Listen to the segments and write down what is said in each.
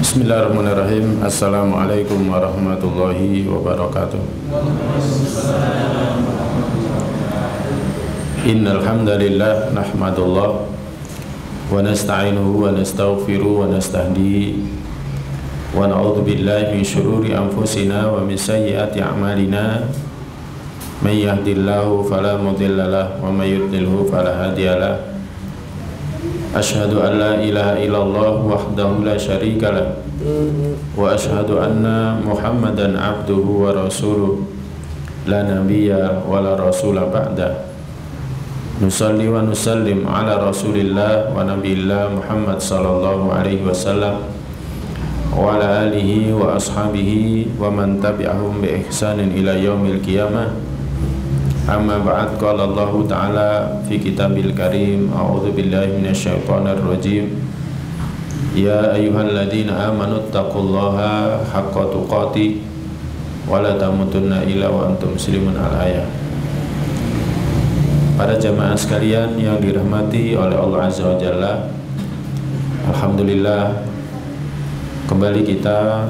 Bismillahirrahmanirrahim. Assalamualaikum warahmatullahi wabarakatuh. Innal hamdalillah nahmadullah wa nasta'inuhu wa nastaghfiruhu wa nastahdihi wa na'udzu billahi min syururi anfusina wa min sayyiati a'malina. May yahdihillahu fala mudilla lahu wa may yudlilhu fala hadiya lahu. Asyhadu an la ilaha illallah wahdahu la syarika lah wa asyhadu anna Muhammadan abduhu wa rasuluh la nabiyya wa la rasula ba'da. Nusalli wa nusallim ala rasulillah wa nabiyillah Muhammad sallallahu alaihi wasallam wa ala alihi wa ashabihi wa man tabi'ahum bi ihsanin ila yaumil qiyamah. Amma ba'd, qala Allah Ta'ala fi kitabil karim, a'udzu billahi minasyaitonir rajim. Ya ayyuhalladzina amanu taqullaha haqqa tuqatih wa la tamutunna illa wa antum muslimun. Al-ayah. Para jamaah sekalian yang dirahmati oleh Allah Azza wa Jalla, alhamdulillah kembali kita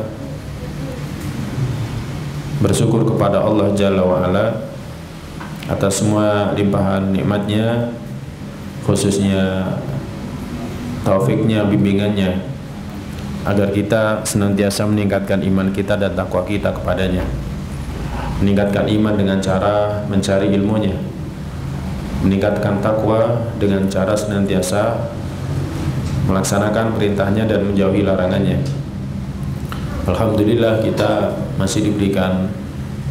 bersyukur kepada Allah Jalla wa Ala atas semua limpahan nikmatnya, khususnya taufiknya, bimbingannya, agar kita senantiasa meningkatkan iman kita dan takwa kita kepadanya. Meningkatkan iman dengan cara mencari ilmunya, meningkatkan takwa dengan cara senantiasa melaksanakan perintahnya dan menjauhi larangannya. Alhamdulillah kita masih diberikan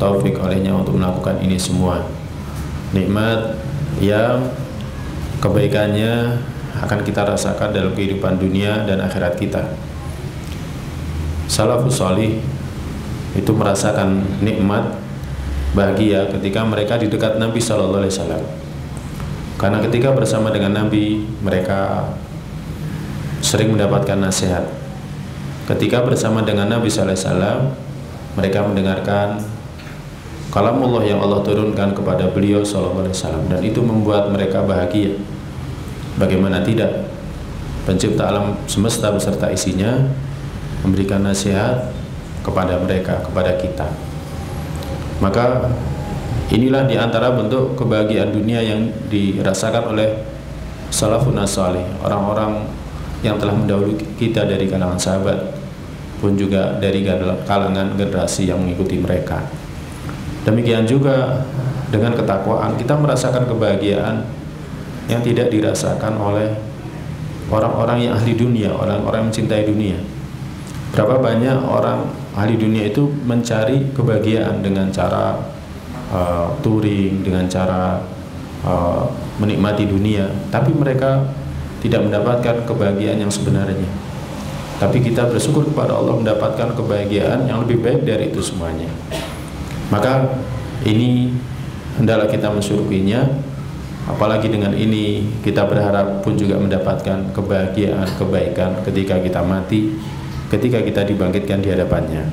taufik olehnya untuk melakukan ini semua. Nikmat yang kebaikannya akan kita rasakan dalam kehidupan dunia dan akhirat kita. Salafus salih itu merasakan nikmat bahagia ketika mereka di dekat Nabi Sallallahu Alaihi Wasallam. Karena ketika bersama dengan Nabi, mereka sering mendapatkan nasihat. Ketika bersama dengan Nabi Sallallahu Alaihi Wasallam, mereka mendengarkan kalamullah yang Allah turunkan kepada beliau sallallahu alaihi wasallam, dan itu membuat mereka bahagia. Bagaimana tidak, pencipta alam semesta beserta isinya memberikan nasihat kepada mereka, kepada kita. Maka inilah diantara bentuk kebahagiaan dunia yang dirasakan oleh salafun salih, orang-orang yang telah mendahului kita dari kalangan sahabat pun juga dari kalangan generasi yang mengikuti mereka. Demikian juga dengan ketakwaan kita merasakan kebahagiaan yang tidak dirasakan oleh orang-orang yang ahli dunia, orang-orang yang mencintai dunia. Berapa banyak orang ahli dunia itu mencari kebahagiaan dengan cara touring, dengan cara menikmati dunia, tapi mereka tidak mendapatkan kebahagiaan yang sebenarnya. Tapi kita bersyukur kepada Allah mendapatkan kebahagiaan yang lebih baik dari itu semuanya. Maka ini hendaklah kita mensyukurinya. Apalagi dengan ini kita berharap pun juga mendapatkan kebahagiaan, kebaikan ketika kita mati, ketika kita dibangkitkan di hadapannya.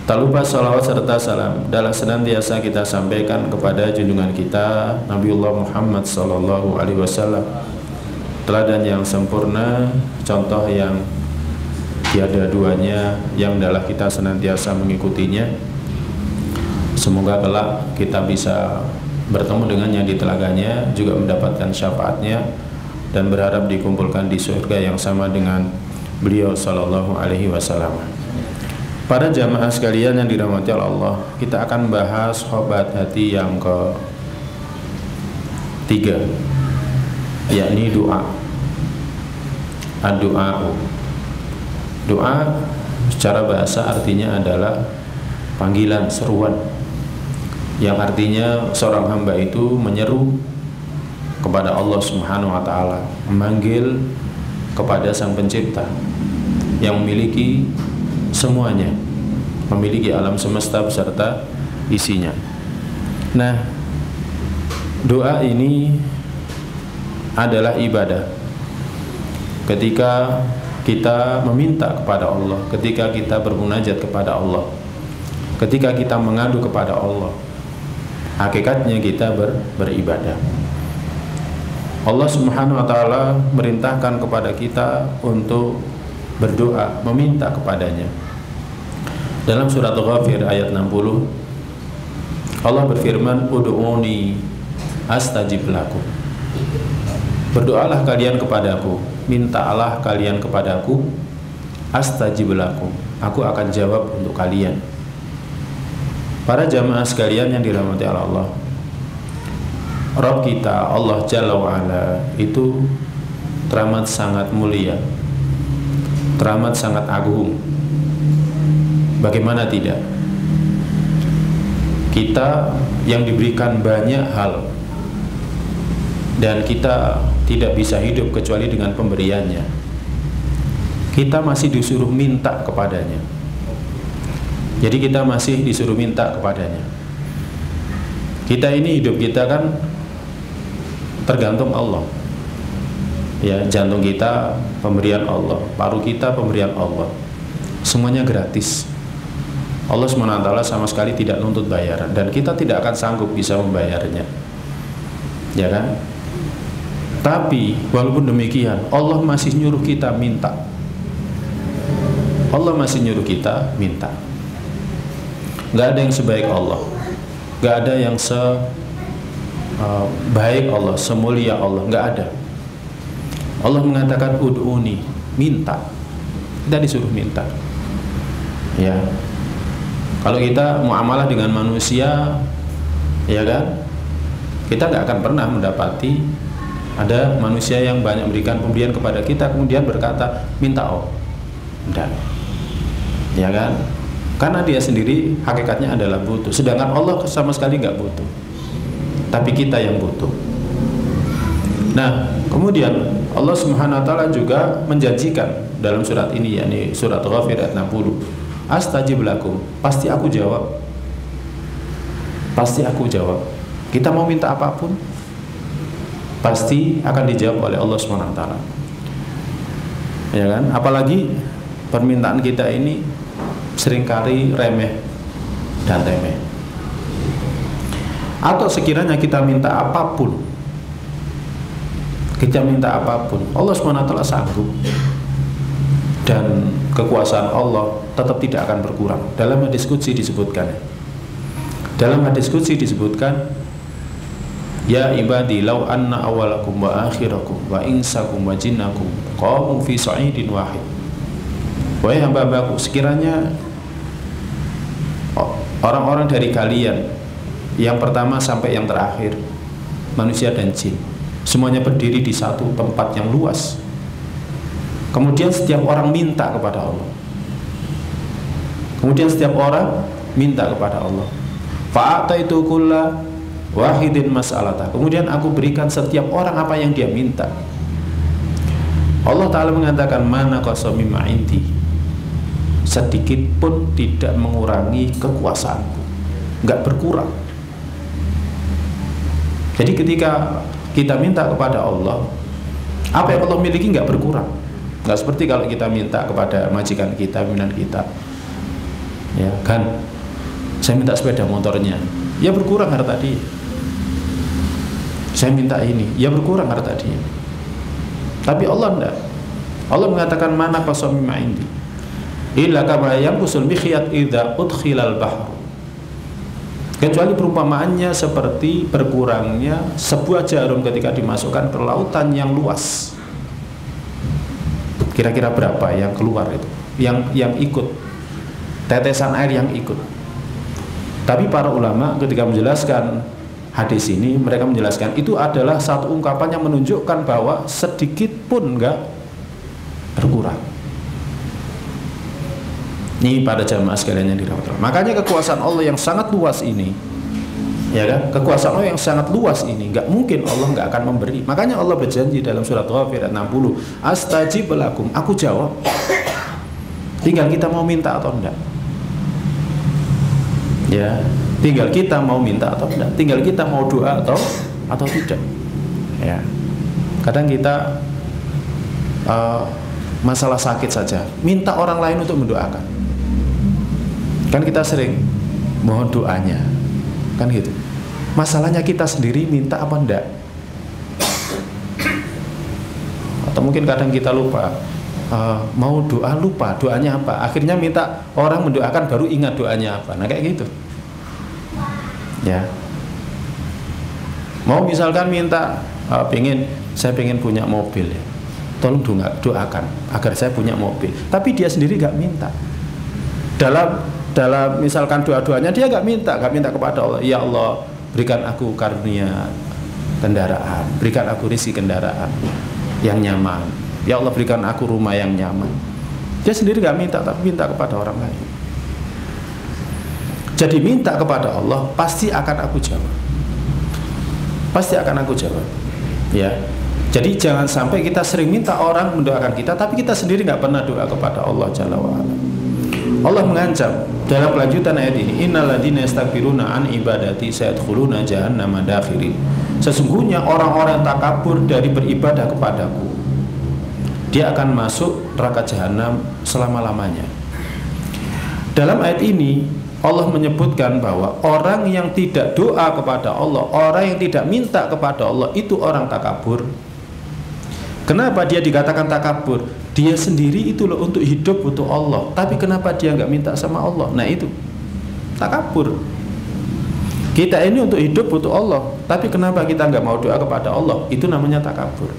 Tak lupa salawat serta salam dalam senantiasa kita sampaikan kepada junjungan kita Nabiullah Muhammad sallallahu alaihi wasallam, teladan yang sempurna, contoh yang tiada duanya, yang adalah kita senantiasa mengikutinya. Semoga kelak kita bisa bertemu dengannya di telaganya, juga mendapatkan syafaatnya, dan berharap dikumpulkan di surga yang sama dengan beliau sallallahu alaihi wasallam. Para jamaah sekalian yang dirahmati Allah, kita akan bahas obat hati yang ketiga, yakni doa. Ad-du'a. Doa secara bahasa artinya adalah panggilan, seruan, yang artinya seorang hamba itu menyeru kepada Allah Subhanahu wa Ta'ala, memanggil kepada Sang Pencipta yang memiliki semuanya, memiliki alam semesta beserta isinya. Nah, doa ini adalah ibadah. Ketika kita meminta kepada Allah, ketika kita bermunajat kepada Allah, ketika kita mengadu kepada Allah, hakikatnya kita beribadah. Allah Subhanahu wa Ta'ala merintahkan kepada kita untuk berdoa, meminta kepadanya. Dalam surat Ghafir ayat 60, Allah berfirman, ud'uni astajib lakum. Berdoalah kalian kepadaku, mintalah kalian kepadaku, astajib lakum, aku akan jawab untuk kalian. Para jamaah sekalian yang dirahmati Allah, Rabb kita Allah Jalla wa'ala itu teramat sangat mulia, teramat sangat agung. Bagaimana tidak? Kita yang diberikan banyak hal, dan kita tidak bisa hidup kecuali dengan pemberiannya. Kita masih disuruh minta kepadanya. Jadi kita masih disuruh minta kepadanya. Kita ini hidup kita kan tergantung Allah. Ya, jantung kita pemberian Allah, paru kita pemberian Allah. Semuanya gratis. Allah SWT sama sekali tidak nuntut bayaran, dan kita tidak akan sanggup bisa membayarnya. Ya kan? Tapi walaupun demikian, Allah masih nyuruh kita minta. Allah masih nyuruh kita minta. Gak ada yang sebaik Allah, gak ada yang sebaik Allah, semulia Allah, gak ada. Allah mengatakan ud'uni, minta. Kita disuruh minta. Ya. Kalau kita muamalah dengan manusia, ya kan, kita gak akan pernah mendapati ada manusia yang banyak memberikan pemberian kepada kita kemudian berkata minta enggak, ya kan? Karena dia sendiri hakikatnya adalah butuh, sedangkan Allah sama sekali nggak butuh, tapi kita yang butuh. Nah, kemudian Allah Subhanahu wa taala juga menjanjikan dalam surat ini, yakni surat Ghafir ayat 60, astajib lakum, pasti aku jawab. Pasti aku jawab. Kita mau minta apapun, pasti akan dijawab oleh Allah SWT. Ya kan? Apalagi permintaan kita ini seringkali remeh dan temeh. Atau sekiranya kita minta apapun, Allah SWT sanggup, dan kekuasaan Allah tetap tidak akan berkurang. Dalam hadis qudsi disebutkan, ya ibadi law anna awalakum wa akhirakum wa insakum wa jinnakum qamu fi sa'idin wahid. Wahai hamba-hambaku, sekiranya orang-orang dari kalian, yang pertama sampai yang terakhir, manusia dan jin, semuanya berdiri di satu tempat yang luas, kemudian setiap orang minta kepada Allah, fa'ataitu kulla wahidin mas'alata, kemudian aku berikan setiap orang apa yang dia minta. Allah Ta'ala mengatakan mana qasami ma'inti, sedikit pun tidak mengurangi kekuasaanku, nggak berkurang. Jadi ketika kita minta kepada Allah, apa yang Allah miliki nggak berkurang. Nggak seperti kalau kita minta kepada majikan kita, pimpinan kita, ya kan, saya minta sepeda motornya, ya berkurang harta dia. Saya minta ini, ya berkurang harta dia. Tapi Allah enggak. Allah mengatakan mana qasami ma'indi illa kama yanqusul mikhyat idza udkhilal bahr, kecuali perumpamaannya seperti berkurangnya sebuah jarum ketika dimasukkan ke lautan yang luas. Kira-kira berapa yang keluar itu, yang ikut, tetesan air yang ikut. Tapi para ulama ketika menjelaskan hadis ini, mereka menjelaskan itu adalah satu ungkapan yang menunjukkan bahwa sedikit pun enggak berkurang. Ini pada jamaah sekalian yang dirahmati Allah. Makanya kekuasaan Allah yang sangat luas ini, ya kan? Kekuasaan Allah yang sangat luas ini, nggak mungkin Allah nggak akan memberi. Makanya Allah berjanji dalam surat Ghafir ayat 60, astajib lakum, aku jawab. Tinggal kita mau minta atau enggak. Ya, tinggal kita mau minta atau enggak, tinggal kita mau doa atau tidak. Ya, kadang kita masalah sakit saja minta orang lain untuk mendoakan, kan kita sering mohon doanya, kan gitu. Masalahnya kita sendiri minta apa enggak, atau mungkin kadang kita lupa mau doa lupa doanya apa, akhirnya minta orang mendoakan baru ingat doanya apa. Nah kayak gitu ya. Mau misalkan minta saya pengen punya mobil ya, tolong doakan agar saya punya mobil, tapi dia sendiri nggak minta. Dalam misalkan doa-doanya dia nggak minta kepada Allah, ya Allah berikan aku karunia kendaraan, berikan aku rezeki kendaraan yang nyaman, ya Allah berikan aku rumah yang nyaman. Dia sendiri nggak minta, tapi minta kepada orang lain. Jadi minta kepada Allah pasti akan aku jawab, pasti akan aku jawab ya. Jadi jangan sampai kita sering minta orang mendoakan kita, tapi kita sendiri nggak pernah doa kepada Allah Jalla wa'ala. Allah mengancam dalam kelanjutan ayat ini, innalladzina yastakbiruna an ibadati sayadkhuluna jahannama dakhirin. Sesungguhnya orang-orang yang takabur dari beribadah kepadaku, dia akan masuk neraka jahanam selama-lamanya. Dalam ayat ini Allah menyebutkan bahwa orang yang tidak doa kepada Allah, orang yang tidak minta kepada Allah, itu orang takabur. Kenapa dia dikatakan takabur? Dia sendiri itu loh untuk hidup butuh Allah, tapi kenapa dia nggak minta sama Allah? Nah itu takabur. Kita ini untuk hidup butuh Allah, tapi kenapa kita nggak mau doa kepada Allah? Itu namanya takabur,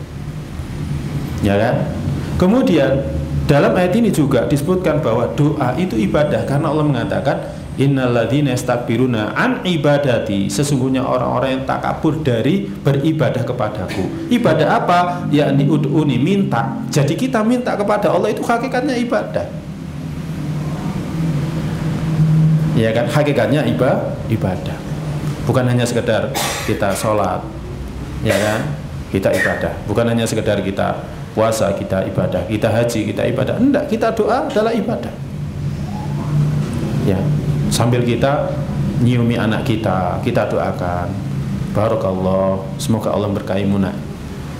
ya kan? Kemudian dalam ayat ini juga disebutkan bahwa doa itu ibadah, karena Allah mengatakan innalladzina yastakbiruna an ibadati, sesungguhnya orang-orang yang takabur dari beribadah kepadaku. Ibadah apa? Yakni ud'uni, minta. Jadi kita minta kepada Allah itu hakikatnya ibadah, ya kan? Hakikatnya ibadah. Bukan hanya sekedar kita sholat, ya kan? Kita ibadah. Bukan hanya sekedar kita puasa, kita ibadah. Kita haji, kita ibadah. Enggak, kita doa adalah ibadah, ya. Sambil kita nyiumi anak kita doakan, barakallah, semoga Allah berkahimu nak.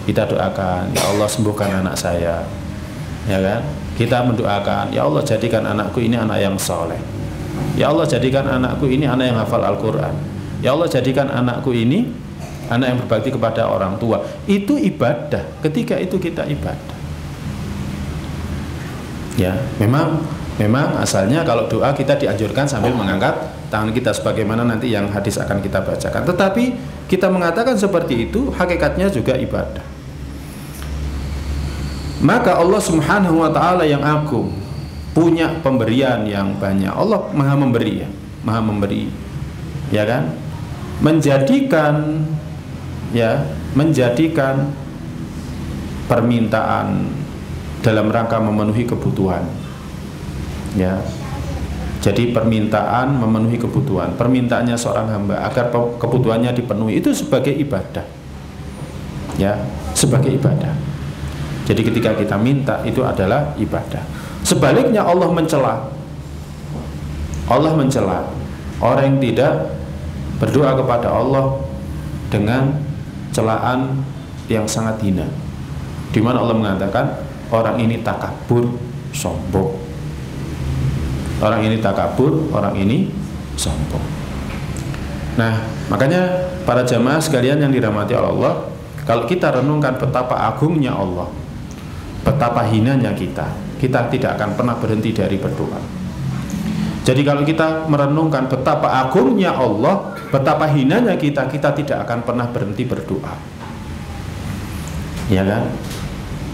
Kita doakan, ya Allah sembuhkan anak saya, ya kan? Kita mendoakan, ya Allah jadikan anakku ini anak yang soleh, ya Allah jadikan anakku ini anak yang hafal Al-Quran, ya Allah jadikan anakku ini anak yang berbakti kepada orang tua. Itu ibadah. Ketika itu kita ibadah, ya. Memang asalnya kalau doa kita dianjurkan sambil mengangkat tangan kita, sebagaimana nanti yang hadis akan kita bacakan. Tetapi kita mengatakan seperti itu hakikatnya juga ibadah. Maka Allah Subhanahu wa ta'ala yang agung, punya pemberian yang banyak. Allah maha memberi, ya, maha memberi, ya kan? Menjadikan permintaan dalam rangka memenuhi kebutuhan, ya. Jadi permintaan memenuhi kebutuhan, permintaannya seorang hamba agar kebutuhannya dipenuhi, itu sebagai ibadah, ya, sebagai ibadah. Jadi ketika kita minta itu adalah ibadah. Sebaliknya Allah mencela orang yang tidak berdoa kepada Allah dengan celaan yang sangat hina, di mana Allah mengatakan orang ini takabur, sombong. Orang ini takabur, orang ini sombong. Nah, makanya para jamaah sekalian yang dirahmati Allah, kalau kita renungkan betapa agungnya Allah, betapa hinanya kita tidak akan pernah berhenti dari berdoa. Jadi kalau kita merenungkan betapa agungnya Allah, betapa hinanya kita tidak akan pernah berhenti berdoa, ya kan?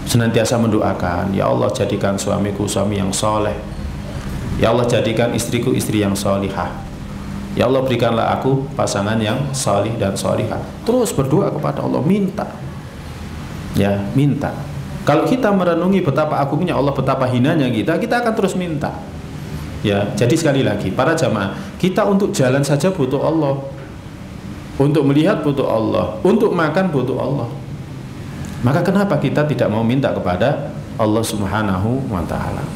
Senantiasa mendoakan, ya Allah jadikan suamiku suami yang soleh, ya Allah jadikan istriku istri yang solihah, ya Allah berikanlah aku pasangan yang solih dan solihah. Terus berdoa kepada Allah, minta, ya, minta. Kalau kita merenungi betapa agungnya Allah, betapa hinanya kita akan terus minta, ya. Jadi sekali lagi para jamaah, kita untuk jalan saja butuh Allah, untuk melihat butuh Allah, untuk makan butuh Allah. Maka kenapa kita tidak mau minta kepada Allah Subhanahu wa ta'ala?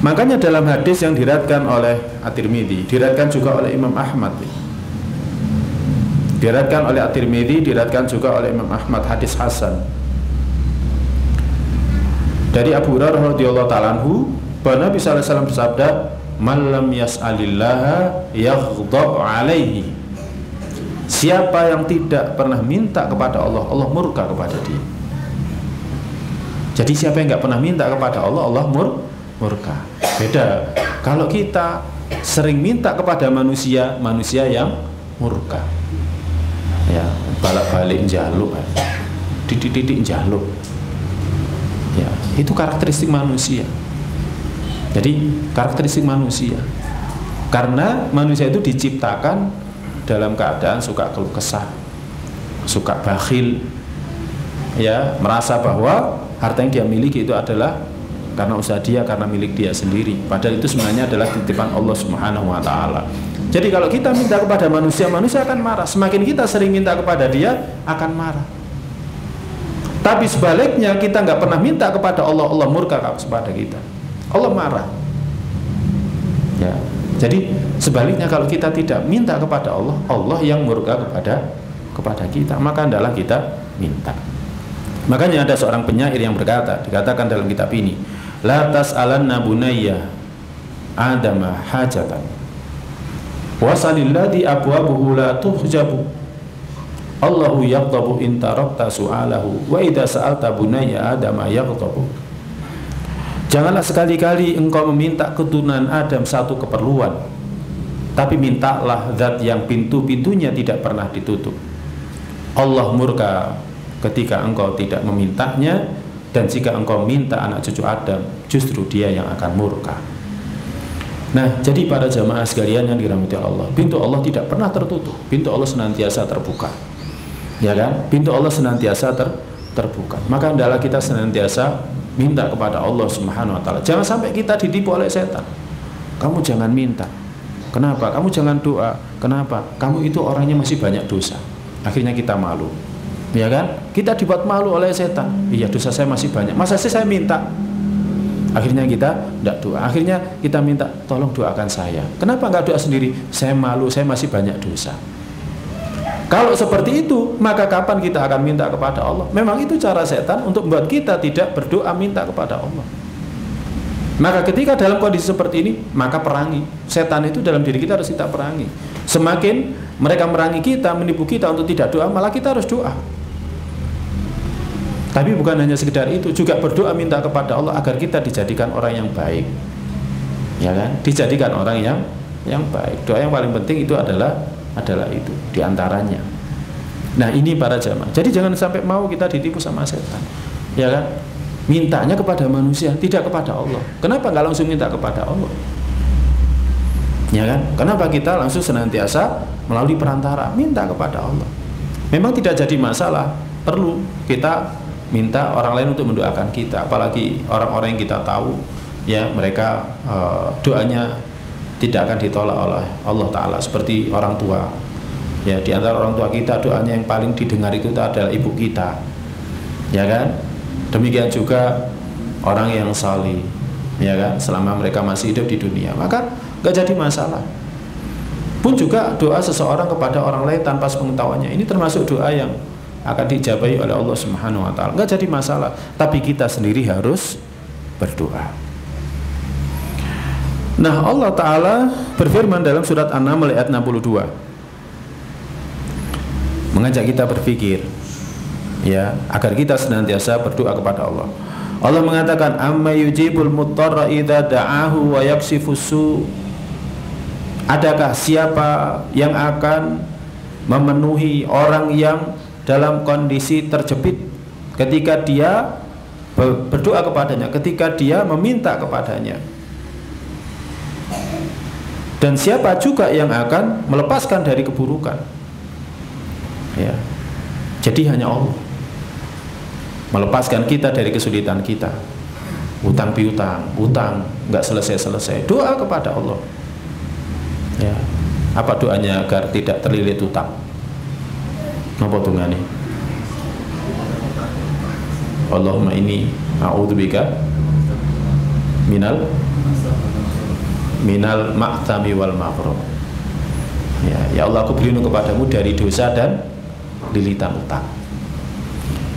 Makanya dalam hadis yang diriwayatkan oleh At-Tirmidzi, diriwayatkan juga oleh Imam Ahmad, diriwayatkan oleh At-Tirmidzi, diriwayatkan juga oleh Imam Ahmad, hadis hasan, dari Abu Hurairah radhiyallahu ta'ala anhu, bahwa Nabi sallallahu alaihi wasallam bersabda, "Man lam yas'alillaha yaghdab 'alaihi." Siapa yang tidak pernah minta kepada Allah, Allah murka kepada dia. Jadi siapa yang nggak pernah minta kepada Allah, Allah murka. Beda kalau kita sering minta kepada manusia, manusia yang murka. Ya, balik-balik njaluk, titik-titik njaluk. Ya, itu karakteristik manusia. Jadi karakteristik manusia. Karena manusia itu diciptakan dalam keadaan suka keluh kesah, suka bakhil, ya, merasa bahwa harta yang dia miliki itu adalah karena usaha dia, karena milik dia sendiri. Padahal itu sebenarnya adalah titipan Allah Subhanahu wa Ta'ala. Jadi kalau kita minta kepada manusia, manusia akan marah. Semakin kita sering minta kepada dia, akan marah. Tapi sebaliknya, kita nggak pernah minta kepada Allah, Allah murka kepada kita. Allah marah. Ya. Jadi sebaliknya, kalau kita tidak minta kepada Allah, Allah yang murka kepada kita. Maka hendaklah kita minta. Makanya ada seorang penyair yang berkata, dikatakan dalam kitab ini, la tas'alanna bunayya adama hajatan wasalilladhi abwabuhu la tuhjabu Allahu yaghdabu in tarakta su'alahu wa idza sa'alta bunayya adama yaghdabu. Janganlah sekali-kali engkau meminta keturunan Adam satu keperluan, tapi mintalah zat yang pintu-pintunya tidak pernah ditutup. Allah murka ketika engkau tidak memintanya, dan jika engkau minta anak cucu Adam, justru dia yang akan murka. Nah, jadi para jamaah sekalian yang dirahmati Allah, pintu Allah tidak pernah tertutup, pintu Allah senantiasa terbuka, ya kan? Pintu Allah senantiasa terbuka. Maka hendaklah kita senantiasa minta kepada Allah Subhanahu wa Ta'ala. Jangan sampai kita ditipu oleh setan. Kamu jangan minta. Kenapa? Kamu jangan doa. Kenapa? Kamu itu orangnya masih banyak dosa. Akhirnya kita malu. Ya kan? Kita dibuat malu oleh setan. Iya, dosa saya masih banyak. Masa sih saya minta? Akhirnya kita tidak doa. Akhirnya kita minta, tolong doakan saya. Kenapa nggak doa sendiri? Saya malu, saya masih banyak dosa. Kalau seperti itu, maka kapan kita akan minta kepada Allah? Memang itu cara setan untuk membuat kita tidak berdoa minta kepada Allah. Maka ketika dalam kondisi seperti ini, maka perangi. Setan itu dalam diri kita harus kita perangi. Semakin mereka merangi kita, menipu kita untuk tidak doa, malah kita harus doa. Tapi bukan hanya sekedar itu, juga berdoa minta kepada Allah agar kita dijadikan orang yang baik, ya kan? Dijadikan orang yang baik. Doa yang paling penting itu adalah itu diantaranya. Nah, ini para jamaah. Jadi jangan sampai mau kita ditipu sama setan, ya kan? Mintanya kepada manusia, tidak kepada Allah. Kenapa nggak langsung minta kepada Allah? Ya kan? Kenapa kita langsung senantiasa melalui perantara minta kepada Allah? Memang tidak jadi masalah. Perlu kita minta orang lain untuk mendoakan kita, apalagi orang-orang yang kita tahu, ya, mereka doanya tidak akan ditolak oleh Allah Ta'ala, seperti orang tua. Ya, di antara orang tua kita, doanya yang paling didengar itu adalah ibu kita, ya kan? Demikian juga orang yang salih, ya kan, selama mereka masih hidup di dunia, maka nggak jadi masalah. Pun juga doa seseorang kepada orang lain tanpa sepengetahuannya, ini termasuk doa yang akan dijabahi oleh Allah Subhanahu wa Ta'ala. Nggak jadi masalah, tapi kita sendiri harus berdoa. Nah, Allah Ta'ala berfirman dalam surat An-Naml ayat 62, mengajak kita berpikir, ya, agar kita senantiasa berdoa kepada Allah. Allah mengatakan, amma yujibul muttarra idza da'ahu wa yaksifus su. Adakah siapa yang akan memenuhi orang yang dalam kondisi terjepit ketika dia berdoa kepadanya, ketika dia meminta kepadanya? Dan siapa juga yang akan melepaskan dari keburukan? Ya. Jadi hanya Allah melepaskan kita dari kesulitan kita. Utang piutang, utang nggak selesai-selesai. Doa kepada Allah. Ya. Apa doanya agar tidak terlilit utang? Apa tungane? Allahumma inni a'udzubika minal ma'thami wal maghrum. Ya Allah, aku berlindung kepadamu dari dosa dan lilitan utang.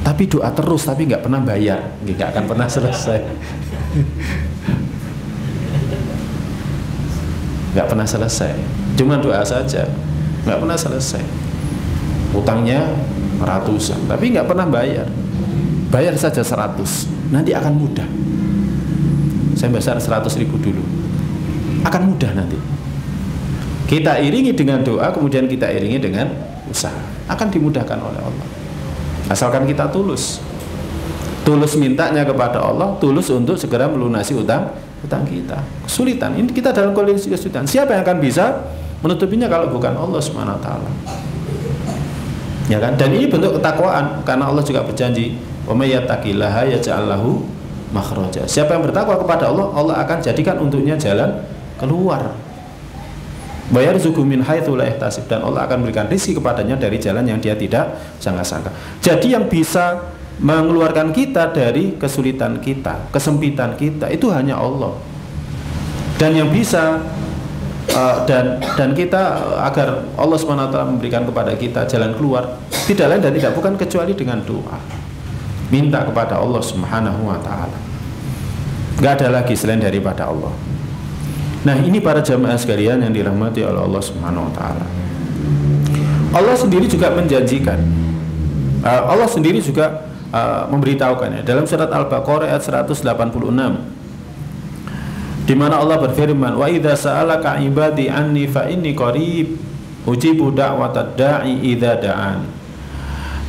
Tapi doa terus, tapi nggak pernah bayar, nggak akan pernah selesai. Nggak pernah selesai. Cuma doa saja, nggak pernah selesai. Utangnya ratusan, tapi nggak pernah bayar. Bayar saja 100. nanti akan mudah. Saya besar 100.000 dulu, akan mudah nanti. Kita iringi dengan doa, kemudian kita iringi dengan usaha, akan dimudahkan oleh Allah. Asalkan kita tulus mintanya kepada Allah, tulus untuk segera melunasi utang kita. Kesulitan, ini kita dalam kondisi kesulitan. Siapa yang akan bisa menutupinya kalau bukan Allah Subhanahu wa taala? Ya kan? Dan ini bentuk ketakwaan, karena Allah juga berjanji, "Wa may yattaqillaha yaj'al lahu makhraja." Siapa yang bertakwa kepada Allah, Allah akan jadikan untuknya jalan keluar. Bayar zuku min haitsu la yahtasib, dan Allah akan berikan rezeki kepadanya dari jalan yang dia tidak sangka-sangka. Jadi yang bisa mengeluarkan kita dari kesulitan kita, kesempitan kita, itu hanya Allah. Dan yang bisa dan kita agar Allah SWT memberikan kepada kita jalan keluar, tidak lain dan tidak bukan kecuali dengan doa. Minta kepada Allah Subhanahu wa taala. Enggak ada lagi selain daripada Allah. Nah, ini para jamaah sekalian yang dirahmati oleh Allah Subhanahu wa taala. Allah sendiri juga menjanjikan. Allah sendiri juga memberitahukannya dalam surat Al-Baqarah ayat 186, di mana Allah berfirman, "Wa idza sa'alaka 'ibadi anni fa inni qarib ujibu da'watad da'i idza da'an."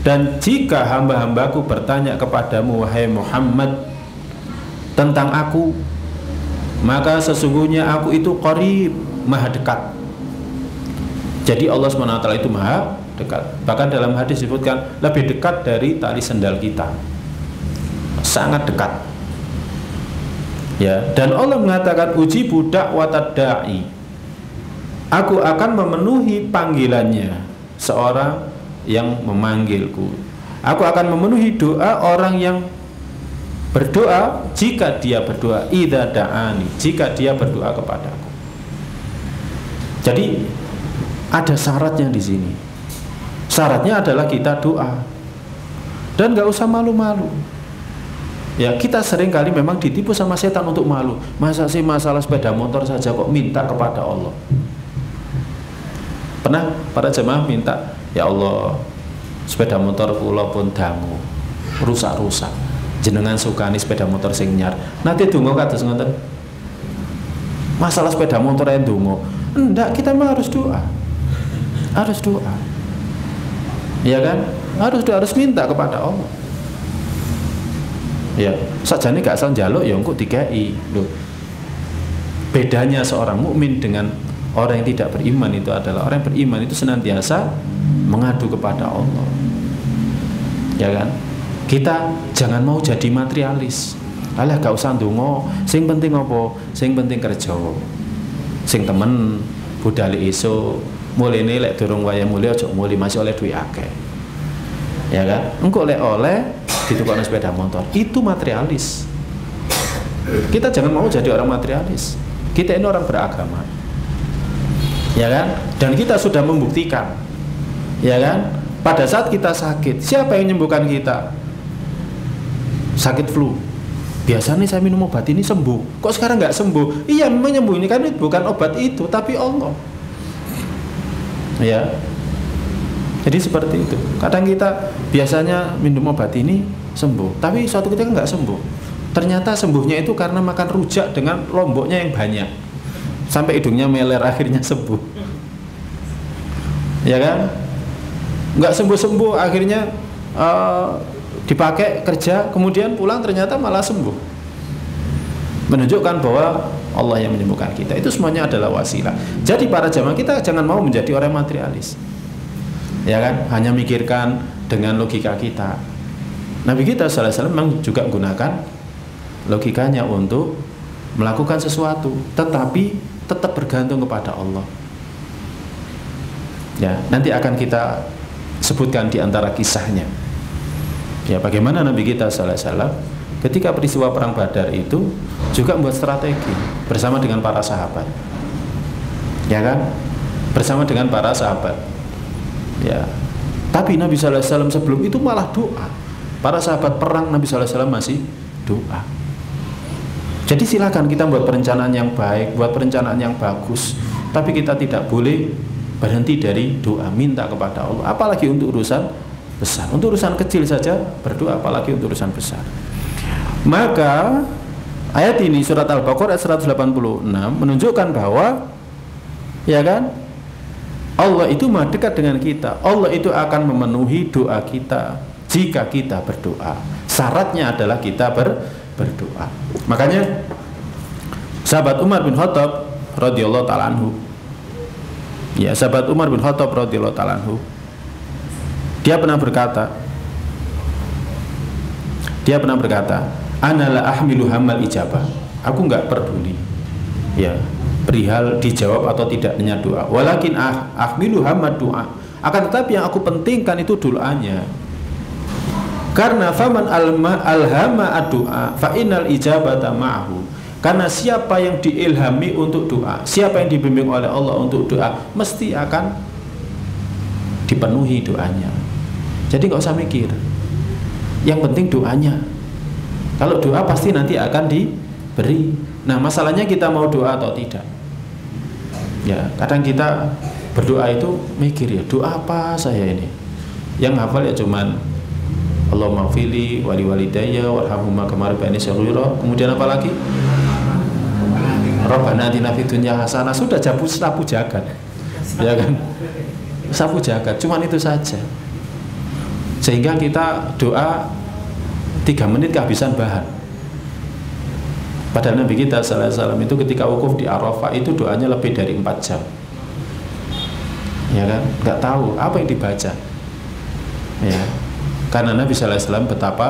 Dan jika hamba-hambaku bertanya kepadamu wahai Muhammad tentang aku, maka sesungguhnya aku itu qarib, maha dekat. Jadi Allah SWT itu maha dekat. Bahkan dalam hadis disebutkan lebih dekat dari tali sendal kita, sangat dekat. Ya, dan Allah mengatakan ujibu da'watad da'i, aku akan memenuhi panggilannya seorang yang memanggilku. Aku akan memenuhi doa orang yang berdoa jika dia berdoa, idza da'ani, jika dia berdoa kepadaku. Jadi ada syaratnya di sini. Syaratnya adalah kita doa dan nggak usah malu-malu. Ya, kita sering kali memang ditipu sama setan untuk malu. Masa sih masalah sepeda motor saja kok minta kepada Allah? Pernah para jemaah minta, ya Allah, sepeda motor kula pun dangu, rusak-rusak. Jenengan sukani sepeda motor sing nyar. Nanti donga kados ngoten. Masalah sepeda motor yang donga. Enggak, kita memang harus doa. Harus doa. Ya kan? Harus doa, harus minta kepada Allah. Ya, sajane gak asal njaluk ya engko dikei. Loh. Bedanya seorang mukmin dengan orang yang tidak beriman itu adalah orang yang beriman itu senantiasa mengadu kepada Allah. Ya kan? Kita jangan mau jadi materialis. Alah gak usah ndonga, sing penting apa? Sing penting kerja. Sing temen budal iso, mulene lek durung wayah mulih aja mulih masih oleh duit akeh. Ya kan? Engko lek oleh ditukokno sepeda motor, itu materialis. Kita jangan mau jadi orang materialis. Kita ini orang beragama. Ya kan? Dan kita sudah membuktikan. Ya kan? Pada saat kita sakit, siapa yang menyembuhkan kita? Sakit flu, biasanya saya minum obat ini sembuh, kok sekarang nggak sembuh? Iya, memang menyembuhkan itu bukan obat itu, tapi Allah. Ya, jadi seperti itu. Kadang kita biasanya minum obat ini sembuh, tapi suatu ketika nggak sembuh. Ternyata sembuhnya itu karena makan rujak dengan lomboknya yang banyak, sampai hidungnya meler, akhirnya sembuh. Ya kan? Nggak sembuh-sembuh, akhirnya dipakai kerja, kemudian pulang ternyata malah sembuh. Menunjukkan bahwa Allah yang menyembuhkan kita. Itu semuanya adalah wasilah. Jadi para jamaah, kita jangan mau menjadi orang materialis. Ya kan? Hanya mikirkan dengan logika kita. Nabi kita sallallahu alaihi wasallam memang juga menggunakan logikanya untuk melakukan sesuatu, tetapi tetap bergantung kepada Allah. Ya, nanti akan kita sebutkan di antara kisahnya. Ya, bagaimana Nabi kita sallallahu alaihi wasallam ketika peristiwa perang Badar itu juga membuat strategi bersama dengan para sahabat. Ya kan? Bersama dengan para sahabat. Ya. Tapi Nabi sallallahu alaihi wasallam sebelum itu malah doa. Para sahabat perang, Nabi sallallahu alaihi wasallam masih doa. Jadi silakan kita buat perencanaan yang baik, buat perencanaan yang bagus, tapi kita tidak boleh berhenti dari doa, minta kepada Allah, apalagi untuk urusan besar. Untuk urusan kecil saja berdoa, apalagi untuk urusan besar. Maka ayat ini surat Al-Baqarah ayat 186 menunjukkan bahwa ya kan, Allah itu maha dekat dengan kita. Allah itu akan memenuhi doa kita jika kita berdoa. Syaratnya adalah kita berdoa. Makanya sahabat Umar bin Khattab radhiyallahu ta'ala anhu, ya, sahabat Umar bin Khattab radhiyallahu ta'ala anhu, dia pernah berkata, ana la ahmilu hamal ijabah. Aku enggak peduli, ya, perihal dijawab atau tidaknya doa. Walakin ahmilu hamad doa. Akan tetapi yang aku pentingkan itu doanya. Karena faman alhama ad-doa fa innal ijabata ma'ahu. Karena siapa yang diilhami untuk doa, siapa yang dibimbing oleh Allah untuk doa, mesti akan dipenuhi doanya. Jadi nggak usah mikir. Yang penting doanya. Kalau doa pasti nanti akan diberi. Nah, masalahnya kita mau doa atau tidak. Ya, kadang kita berdoa itu mikir, ya, doa apa saya ini? Yang hafal ya cuman Allahumma fili wali walidayya warhamhuma kama rabbayani shaghira. Kemudian apa lagi? Rabbana atina fid dunya hasanah. Sudah sapu jagat. Ya kan? Sapu jagat, cuman itu saja. Sehingga kita doa 3 menit kehabisan bahan. Padahal Nabi kita sallallahu alaihi wasallam itu ketika wukuf di Arafah itu doanya lebih dari 4 jam. Ya kan? Nggak tahu apa yang dibaca. Ya. Karena Nabi sallallahu alaihi wasallam betapa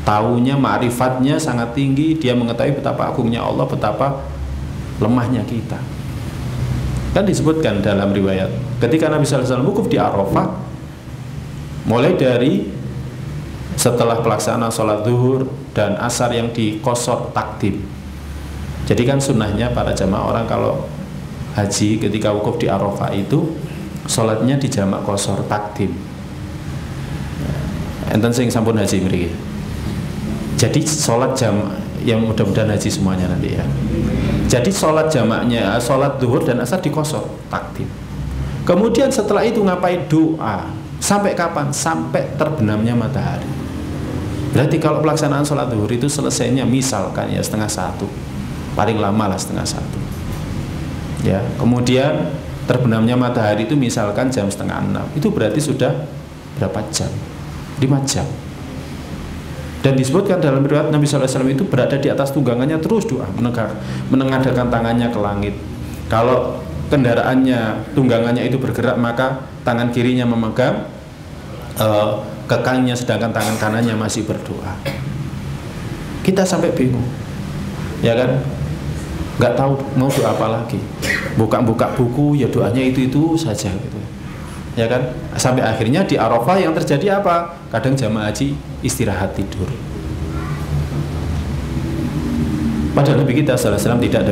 taunya, ma'rifatnya sangat tinggi. Dia mengetahui betapa agungnya Allah, betapa lemahnya kita. Kan disebutkan dalam riwayat ketika Nabi sallallahu alaihi wasallam wukuf di Arafah, mulai dari setelah pelaksanaan sholat zuhur dan asar yang dikosor takdim. Jadi kan sunnahnya para jamaah orang kalau haji ketika wukuf di Arafah itu sholatnya di jamak kosor takdim. Enten sing sampun haji mriki. Jadi sholat jamak, yang mudah-mudahan haji semuanya nanti ya. Jadi sholat jamaknya, sholat zuhur dan asar dikosor takdim. Kemudian setelah itu ngapain? Doa. Sampai kapan? Sampai terbenamnya matahari. Berarti kalau pelaksanaan sholat zuhur itu selesainya misalkan ya 12:30, paling lama lah 12:30. Ya, kemudian terbenamnya matahari itu misalkan jam 5:30. Itu berarti sudah berapa jam? 5 jam. Dan disebutkan dalam riwayat Nabi SAW itu berada di atas tunggangannya terus doa, menengadahkan tangannya ke langit. Kalau kendaraannya, tunggangannya itu bergerak, maka tangan kirinya memegang kekangnya, sedangkan tangan kanannya masih berdoa. Kita sampai bingung, ya kan? Nggak tahu mau doa apa lagi. Buka-buka buku, ya doanya itu saja gitu. Ya kan? Sampai akhirnya di Arafah yang terjadi apa? Kadang jamaah haji istirahat tidur. Padahal Nabi kita sallallahu alaihi wasallam tidak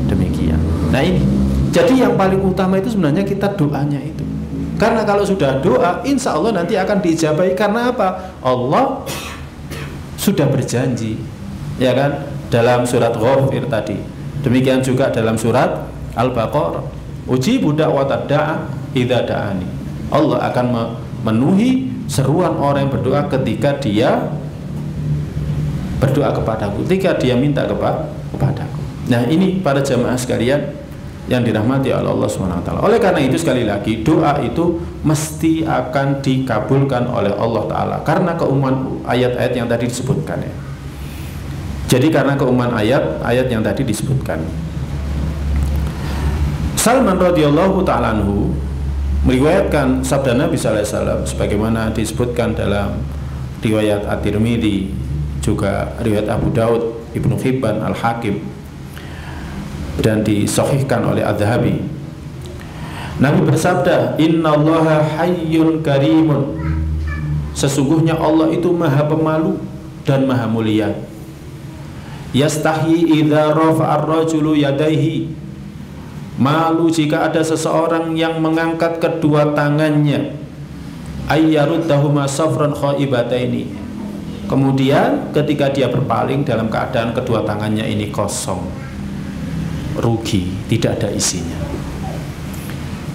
demikian. Nah ini, jadi yang paling utama itu sebenarnya kita doanya itu. Karena kalau sudah doa, insya Allah nanti akan diijabahi. Karena apa? Allah sudah berjanji, ya kan? Dalam surat Ghafir tadi. Demikian juga dalam surat Al-Baqarah. Ujibu da'watad da'a idza da'ani. Allah akan memenuhi seruan orang yang berdoa ketika dia berdoa kepadaku, ketika dia minta kepadaku. Nah ini para jamaah sekalian yang dirahmati oleh Allah SWT. Oleh karena itu sekali lagi doa itu mesti akan dikabulkan oleh Allah Ta'ala karena keumuman ayat-ayat yang tadi disebutkan ya. Jadi karena keumuman ayat yang tadi disebutkan. Salman radhiyallahu ta'ala anhu meriwayatkan sabda Nabi sallallahu alaihi wasallam sebagaimana disebutkan dalam riwayat At-Tirmidzi, juga riwayat Abu Daud, Ibnu Hibban, Al-Hakim, dan disahihkan oleh Adz-Dzahabi. Nabi bersabda, "Innallaha hayyun karimun." Sesungguhnya Allah itu Maha Pemalu dan Maha Mulia. Yastahyi idza rafa'a ar-rajulu yadayhi. Malu jika ada seseorang yang mengangkat kedua tangannya. Ayyaruddahuma safran khaibataini. Kemudian ketika dia berpaling dalam keadaan kedua tangannya ini kosong, rugi, tidak ada isinya.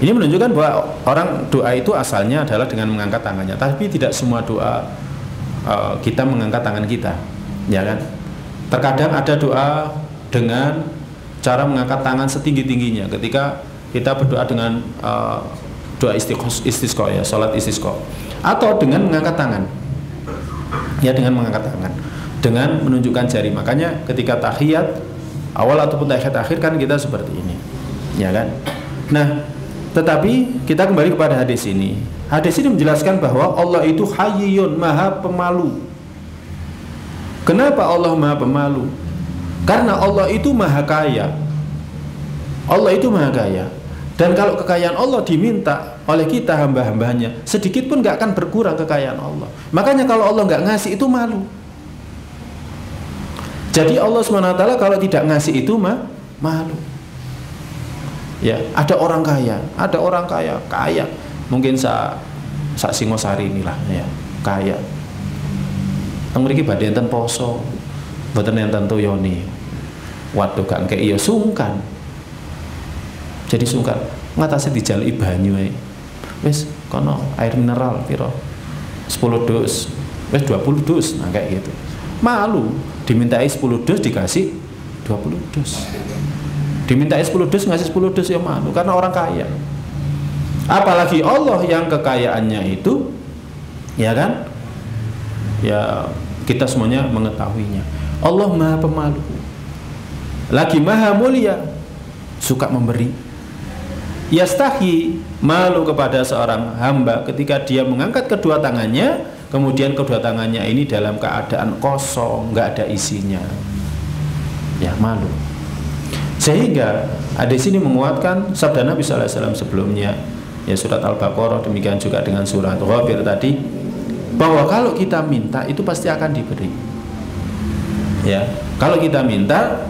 Ini menunjukkan bahwa orang doa itu asalnya adalah dengan mengangkat tangannya. Tapi tidak semua doa kita mengangkat tangan kita. Ya kan? Terkadang ada doa dengan cara mengangkat tangan setinggi-tingginya ketika kita berdoa dengan doa istisqa ya, salat istisqa. Atau dengan mengangkat tangan. Ya, dengan mengangkat tangan. Dengan menunjukkan jari. Makanya ketika tahiyat awal ataupun tahiyat akhir kan kita seperti ini. Ya kan? Nah, tetapi kita kembali kepada hadis ini. Hadis ini menjelaskan bahwa Allah itu hayyun, maha pemalu. Kenapa Allah maha pemalu? Karena Allah itu maha kaya. Allah itu maha kaya. Dan kalau kekayaan Allah diminta oleh kita hamba-hambanya, sedikit pun gak akan berkurang kekayaan Allah. Makanya kalau Allah gak ngasih itu malu. Jadi Allah SWT kalau tidak ngasih itu malu. Ya, ada orang kaya, kaya. Mungkin sak Singosari inilah ya, kaya. Teng mriki badhe enten poso, mboten enten toyone. Waduh gak kei ya sungkan. Jadi sungkan, ngatasi dijaluki banyu ae. Wis kono air mineral piro? 10 dus. Wis 20 dus, nah kayak gitu. Malu, dimintai 10 dus dikasih 20 dus. Dimintai 10 dus ngasih 10 dus ya malu karena orang kaya. Apalagi Allah yang kekayaannya itu, ya kan? Ya kita semuanya mengetahuinya. Allah maha pemalu, lagi maha mulia, suka memberi. Yastahi, malu kepada seorang hamba ketika dia mengangkat kedua tangannya, kemudian kedua tangannya ini dalam keadaan kosong, nggak ada isinya. Ya malu. Sehingga di sini menguatkan sabda Nabi SAW sebelumnya, ya surat Al-Baqarah, demikian juga dengan surat Ghafir tadi, bahwa kalau kita minta itu pasti akan diberi. Ya, kalau kita minta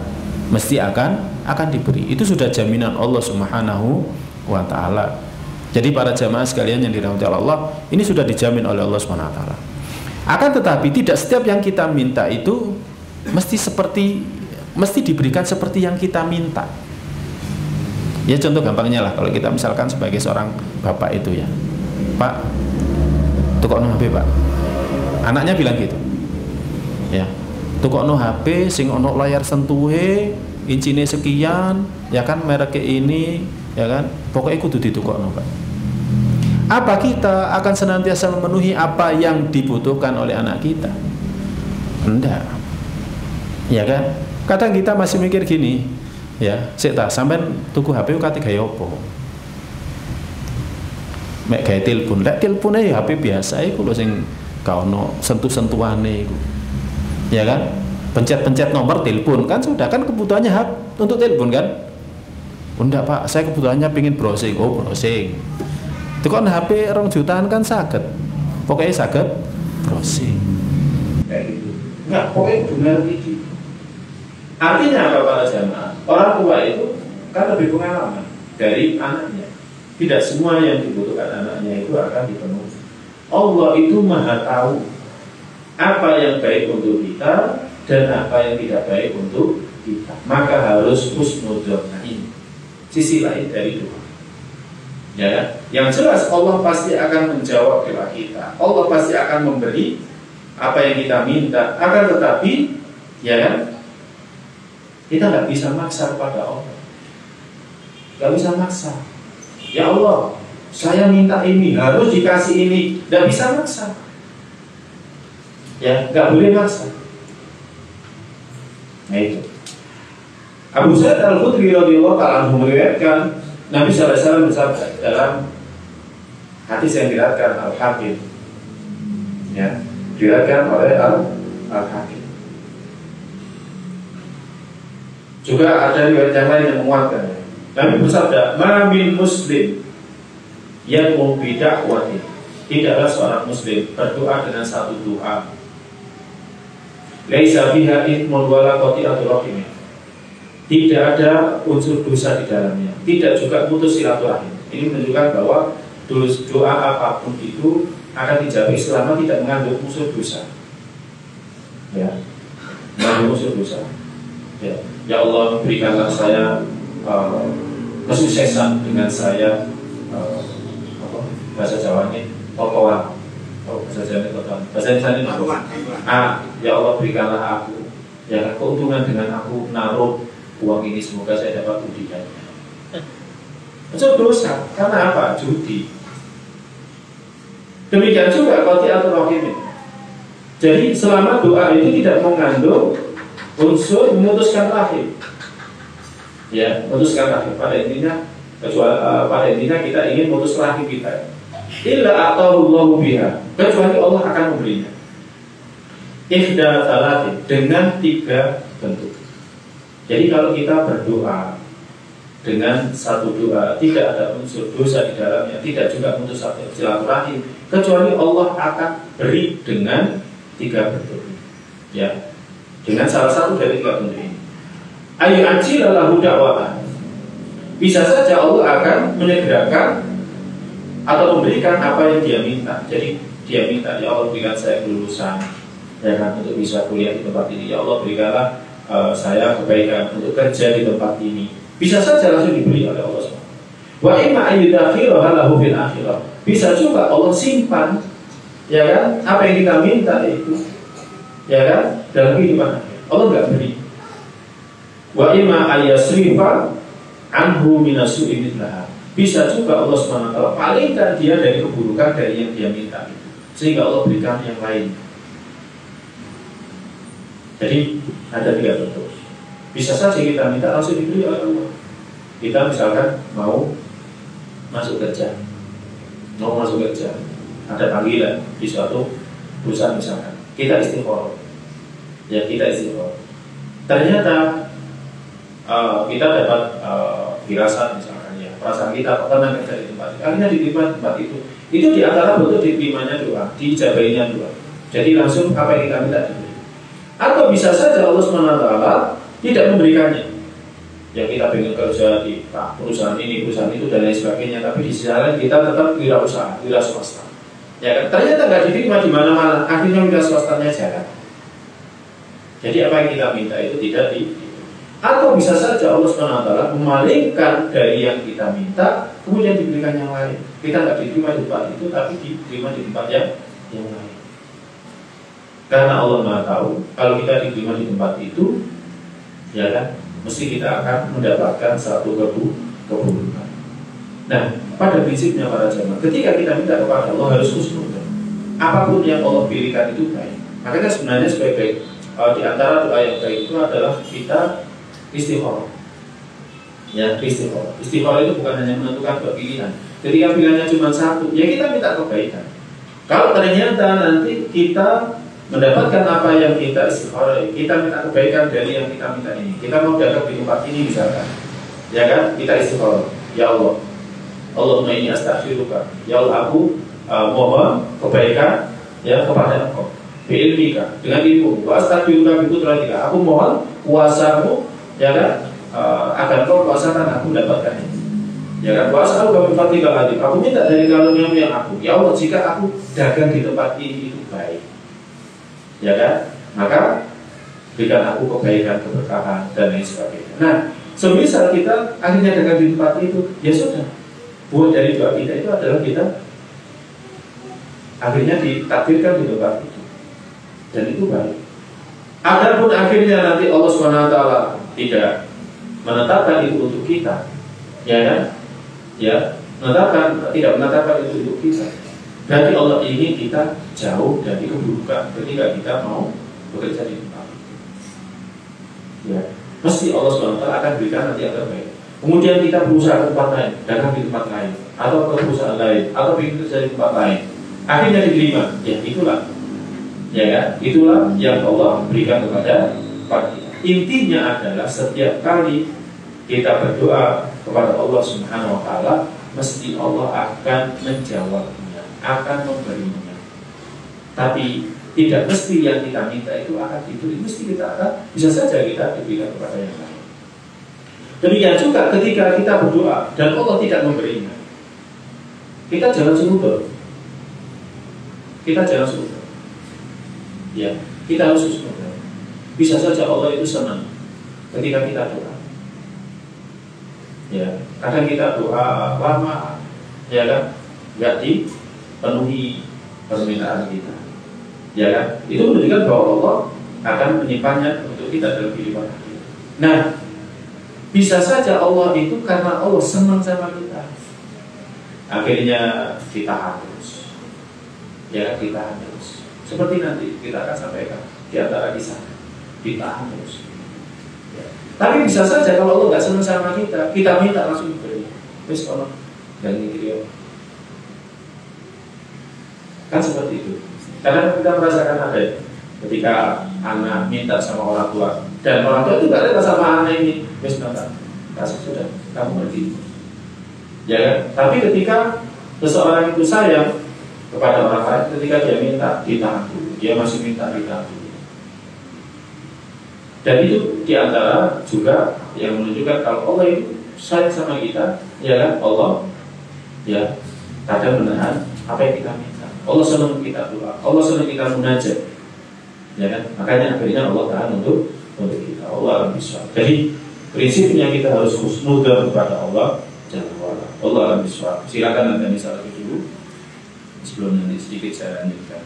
mesti akan diberi. Itu sudah jaminan Allah Subhanahu wa taala. Jadi para jamaah sekalian yang dirahmati Allah, ini sudah dijamin oleh Allah Subhanahu wa taala. Akan tetapi tidak setiap yang kita minta itu mesti diberikan seperti yang kita minta. Ya contoh gampangnya lah, kalau kita misalkan sebagai seorang bapak itu ya, Pak, tukokno HP Pak. Anaknya bilang gitu. Ya, tukokno HP sing ono layar sentuhe, incine sekian, ya kan mereknya ini, ya kan, pokoknya kudu ditukokno Pak. Apa kita akan senantiasa memenuhi apa yang dibutuhkan oleh anak kita? Enggak. Ya kan? Kadang kita masih mikir gini, ya, sik ta sampean tuku HP kate gawe opo? Mek gawe telepon, lek telepone ya HP biasa iku lho sing gak ono sentuh-sentuhane iku. Ya kan? Pencet-pencet nomor telepon kan sudah, kan kebutuhannya untuk telepon kan? Enggak Pak, saya kebutuhannya pengen browsing. Oh browsing. Itu kan HP 2 jutaan kan saged. Pokoknya saged browsing. Kayak gitu. Enggak, pokoknya benar iki. Artinya apa para jamaah? Orang tua itu kan lebih pengalaman dari anaknya. Tidak semua yang dibutuhkan anaknya itu akan dipenuhi. Allah itu maha tahu apa yang baik untuk kita dan apa yang tidak baik untuk kita. Maka harus husnudzon. Nah ini sisi lain dari doa. Ya, yang jelas Allah pasti akan menjawab doa kita. Allah pasti akan memberi apa yang kita minta. Akan tetapi, ya kan, kita nggak bisa maksa kepada Allah. Nggak bisa maksa. Ya Allah, saya minta ini, harus dikasih ini. Nggak bisa maksa. Ya, nggak boleh maksa. Nah itu. Abu Sa'id Al-Khudri radhiyallahu ta'ala meriwayatkan Nabi SAW bersabda dalam hadis yang diriwayatkan Al-Hakim, ya, diriwayatkan oleh Al-Hakim. Juga ada riwayat yang lain yang menguatkan. Nabi bersabda, "Ma min muslim yang bidakwati." Tidaklah seorang muslim berdoa dengan satu doa, laisa biha ithmun wala qati'atur rahim. Tidak ada unsur dosa di dalamnya, tidak juga putus silaturahim. Ini menunjukkan bahwa doa apapun itu akan dijawab selama tidak mengandung unsur dosa. Ya, mengandung unsur dosa. Ya Allah, berikanlah saya kesuksesan dengan saya bahasa Jawa ini, bahasa Indonesia ya Allah berikanlah aku ya keuntungan dengan aku naruh uang ini, semoga saya dapat budikannya. Itu dosa, karena apa? Judi. Demikian juga qati'atur rahim. Jadi selama doa itu tidak mengandung unsur memutuskan rahim, ya memutuskan rahim. Pada intinya kita ingin memutus rahim kita. Illa atahullahu biha, kecuali Allah akan memberinya. Ihda talatin, dengan 3 bentuk. Jadi kalau kita berdoa dengan satu doa tidak ada unsur dosa di dalamnya, tidak juga memutus silaturahim, kecuali Allah akan beri dengan 3 bentuk. Ya, dengan salah satu dari 3 bentuk ini. Ayu ajila lahu da'watan. Bisa saja Allah akan menyegerakan atau memberikan apa yang dia minta. Jadi dia minta, ya Allah berikan saya kelulusan, ya kan, untuk bisa kuliah di tempat ini. Ya Allah berikanlah saya kebaikan untuk kerja di tempat ini. Bisa saja langsung diberi oleh Allah SWT. Wa imma ayyudakhiraha lahu fil akhirah. Bisa juga Allah simpan, ya kan, apa yang kita minta itu, ya kan, dalam kehidupan Allah nggak beri. Wa imma ayyasrifa anhu minasu'i mithlaha. Bisa juga Allah SWT palingkan dia dari keburukan dari yang dia minta itu, sehingga Allah berikan yang lain. Jadi ada 3 bentuk. Bisa saja kita minta langsung diberi oleh Allah. Kita misalkan mau masuk kerja, ada panggilan di suatu perusahaan misalkan, kita istikharah, ya kita istikharah. Ternyata kita dapat firasat misalkan. Perasaan kita pernah kerja di tempat itu, akhirnya diterima di tempat itu di antara bentuk diterimanya doa, diijabahinya doa. Jadi langsung apa yang kita minta diberi. Atau bisa saja Allah SWT tidak memberikannya. Ya kita ingin kerja di perusahaan ini, perusahaan itu dan lain sebagainya, tapi di sisi lain kita tetap wirausaha, wira swasta. Ya kan? Ternyata nggak diterima di mana-mana, akhirnya wira swastanya jalan. Jadi apa yang kita minta itu tidak di. Atau bisa saja Allah SWT memalingkan dari yang kita minta, kemudian diberikan yang lain. Kita nggak diterima di tempat itu, tapi diterima di tempat yang lain. Karena Allah Maha tahu, kalau kita diterima di tempat itu, ya kan, mesti kita akan mendapatkan satu keburukan. Nah, pada prinsipnya para jamaah, ketika kita minta kepada Allah harus husnuzon. Apapun yang Allah pilihkan itu baik. Makanya sebenarnya sebaik-baik di antara doa yang baik itu adalah kita istikharah. Ya, istikharah. Istikharah itu bukan hanya menentukan pilihan. Ketika pilihannya cuma satu, ya kita minta kebaikan. Kalau ternyata nanti kita mendapatkan apa yang kita istikharah, kita minta kebaikan dari yang kita minta ini. Kita mau dagang di tempat ini misalkan, ya kan? Kita istikharah. Ya Allah, Allahumma inni astaghfiruka. Ya Allah, aku mohon kebaikan ya kepada Engkau. Bi'ilmika, dengan ilmu. Wa astaghfiruka bi qudratika. Aku mohon kuasamu, ya kan, agar Kau kuasakan aku mendapatkan ini. Ya kan, kuasa aku berfatikal adik. Aku minta dari karunia-Mu yang aku. Ya Allah, jika aku dagang di tempat ini itu baik, ya kan, maka berikan aku kebaikan, keberkahan dan lain sebagainya. Nah, semisal kita akhirnya dagang di tempat itu, ya sudah. Buat dari doa kita itu adalah kita akhirnya ditakdirkan di tempat itu, dan itu baik. Adapun akhirnya nanti Allah SWT tidak menetapkan itu untuk kita, ya kan? Ya, tidak menetapkan itu untuk kita. Berarti Allah ingin kita jauh dari keburukan ketika kita mau bekerja di tempat itu. Ya, mesti Allah SWT akan berikan nanti yang terbaik. Kemudian kita berusaha ke tempat lain, dagang di tempat lain, atau ke perusahaan lain, atau bekerja di tempat lain. Akhirnya diterima, ya itulah, ya kan? Itulah yang Allah berikan kepada kita. Intinya adalah setiap kali kita berdoa kepada Allah Subhanahu Wa Taala, mesti Allah akan menjawabnya, akan memberinya. Tapi tidak mesti yang kita minta itu akan diberi, mesti kita akan bisa saja kita diberikan kepada yang lain. Demikian juga ketika kita berdoa dan Allah tidak memberinya, kita jangan sungguh. Kita jangan sungguh. Ya, kita harus sungguh. Bisa saja Allah itu senang ketika kita doa. Ya, kadang kita doa lama, ya kan, nggak dipenuhi, permintaan kita. Ya kan? Itu menunjukkan bahwa Allah akan menyimpannya untuk kita dalam kehidupan kita. Nah, bisa saja Allah itu karena Allah senang sama kita, akhirnya kita harus, ya kita harus. Seperti nanti kita akan sampaikan di antara kisah, kita harus. Ya. Tapi bisa saja kalau Allah nggak senang sama kita, kita minta langsung diberi. Wes tolong, dan ini kan seperti itu. Karena kita merasakan ada ketika anak minta sama orang tua dan orang tua itu nggak ada sama anak ini, wes bapak, kasih sudah, kamu pergi. Ya kan? Tapi ketika seseorang itu sayang kepada orang lain, ketika dia minta ditahan dulu, dia masih minta ditahan dulu. Dan itu diantara juga yang menunjukkan kalau Allah itu sayang sama kita, ya kan? Allah ya kadang menahan apa yang kita minta. Allah senang kita doa, Allah senang kita munajat, ya kan? Makanya akhirnya Allah tahan untuk kita. Allah alam biswab. Jadi prinsipnya kita harus husnudzon kepada Allah. Allah alam biswab. Silakan Anda misalnya dulu sebelum nanti sedikit saya lanjutkan.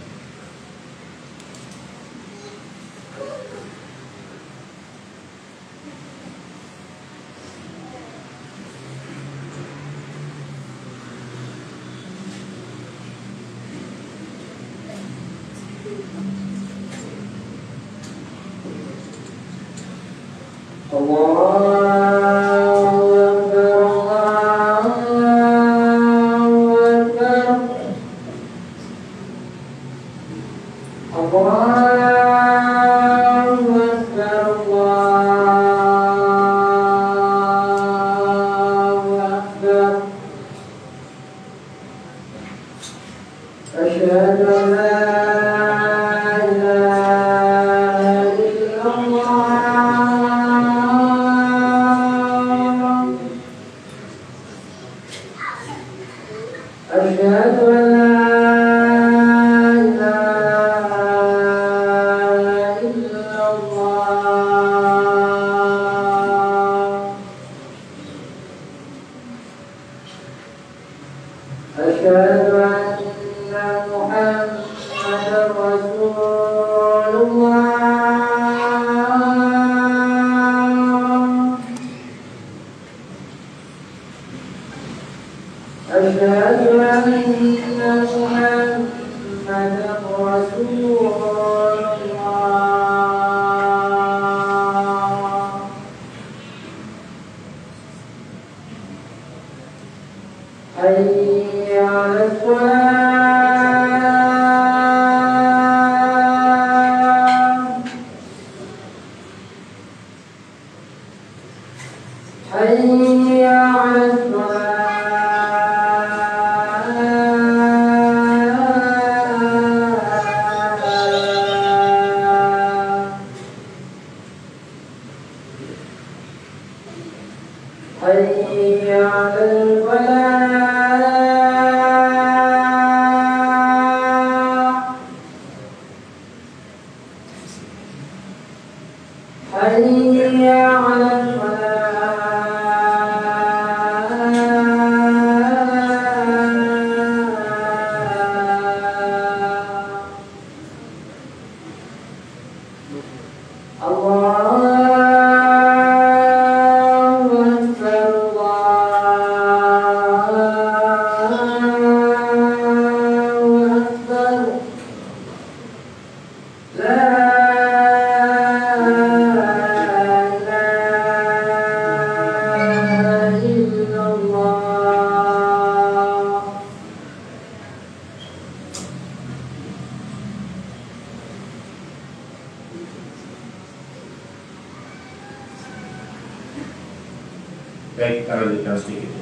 Baik, kita lanjutkan sedikit.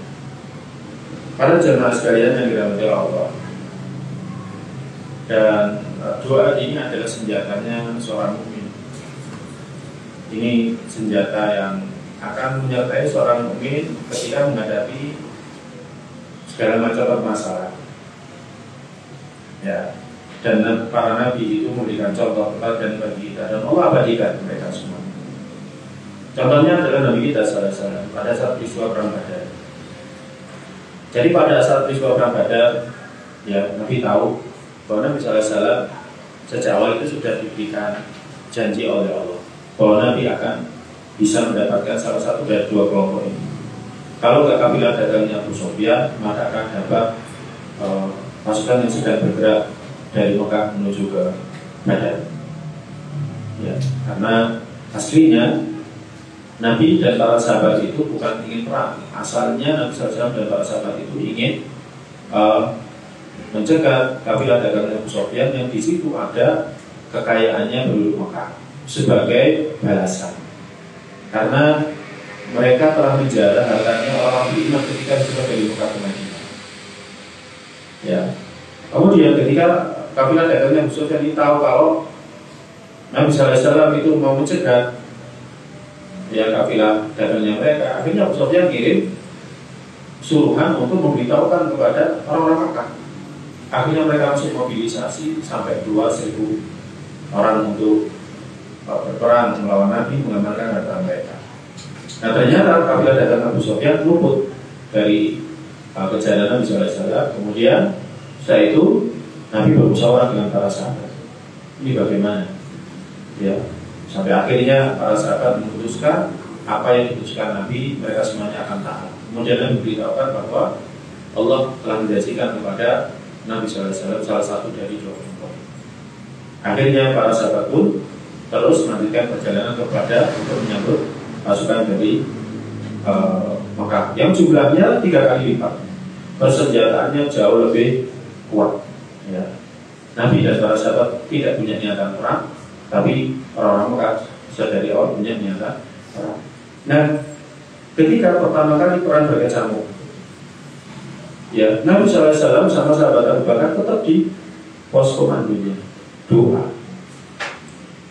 Para jemaah sekalian yang dirahmati Allah, dan doa ini adalah senjatanya seorang mukmin. Ini senjata yang akan menyertai seorang mukmin ketika menghadapi segala macam masalah. Ya, dan para nabi itu memberikan contoh teladan bagi kita, dan Allah abadikan mereka semua. Contohnya adalah Nabi kita SAW pada saat peristiwa perang Badar. Jadi pada saat peristiwa perang Badar, ya Nabi tahu bahwa Nabi SAW sejak awal itu sudah diberikan janji oleh Allah bahwa Nabi akan bisa mendapatkan salah satu dari dua kelompok ini. Kalau nggak kabilah dagangnya Abu Sufyan, maka akan dapat pasukan yang sedang bergerak dari Mekah menuju ke Badar. Ya, karena aslinya Nabi dan para sahabat itu bukan ingin perang. Asalnya Nabi SAW dan para sahabat itu ingin mencegat kabilah dagang Abu Sufyan yang di situ ada kekayaannya penduduk Mekah sebagai balasan. Karena mereka telah menjarah hartanya orang beriman ketika sudah dari Mekah ke Madinah. Ya. Kemudian ketika kabilah dagangnya Abu Sufyan ini tahu kalau Nabi SAW itu mau mencegat ya kafilah dagangnya mereka, akhirnya Abu Sufyan kirim suruhan untuk memberitahukan kepada orang-orang Mekah. Akhirnya mereka langsung mobilisasi sampai 2.000 orang untuk berperang melawan Nabi, mengamankan harta mereka. Nah ternyata kafilah dagang Abu Sufyan luput dari kejadian Nabi SAW. Kemudian setelah itu Nabi bermusyawarah dengan para sahabat. Ini bagaimana? Ya, sampai akhirnya para sahabat memutuskan apa yang diputuskan Nabi, mereka semuanya akan taat. Kemudian Nabi beritahukan bahwa Allah telah menjanjikan kepada Nabi SAW salah satu dari dua kelompok. Akhirnya para sahabat pun terus melanjutkan perjalanan kepada untuk menyambut pasukan dari Mekah yang jumlahnya 3 kali lipat, persenjataannya jauh lebih kuat. Ya. Nabi dan para sahabat tidak punya niatan perang, tapi orang-orang Mekah sudah dari awal punya niatan perang. Nah, ketika pertama kali perang berkecamuk, ya Nabi SAW sama sahabat Abu Bakar tetap di pos komandonya, doa.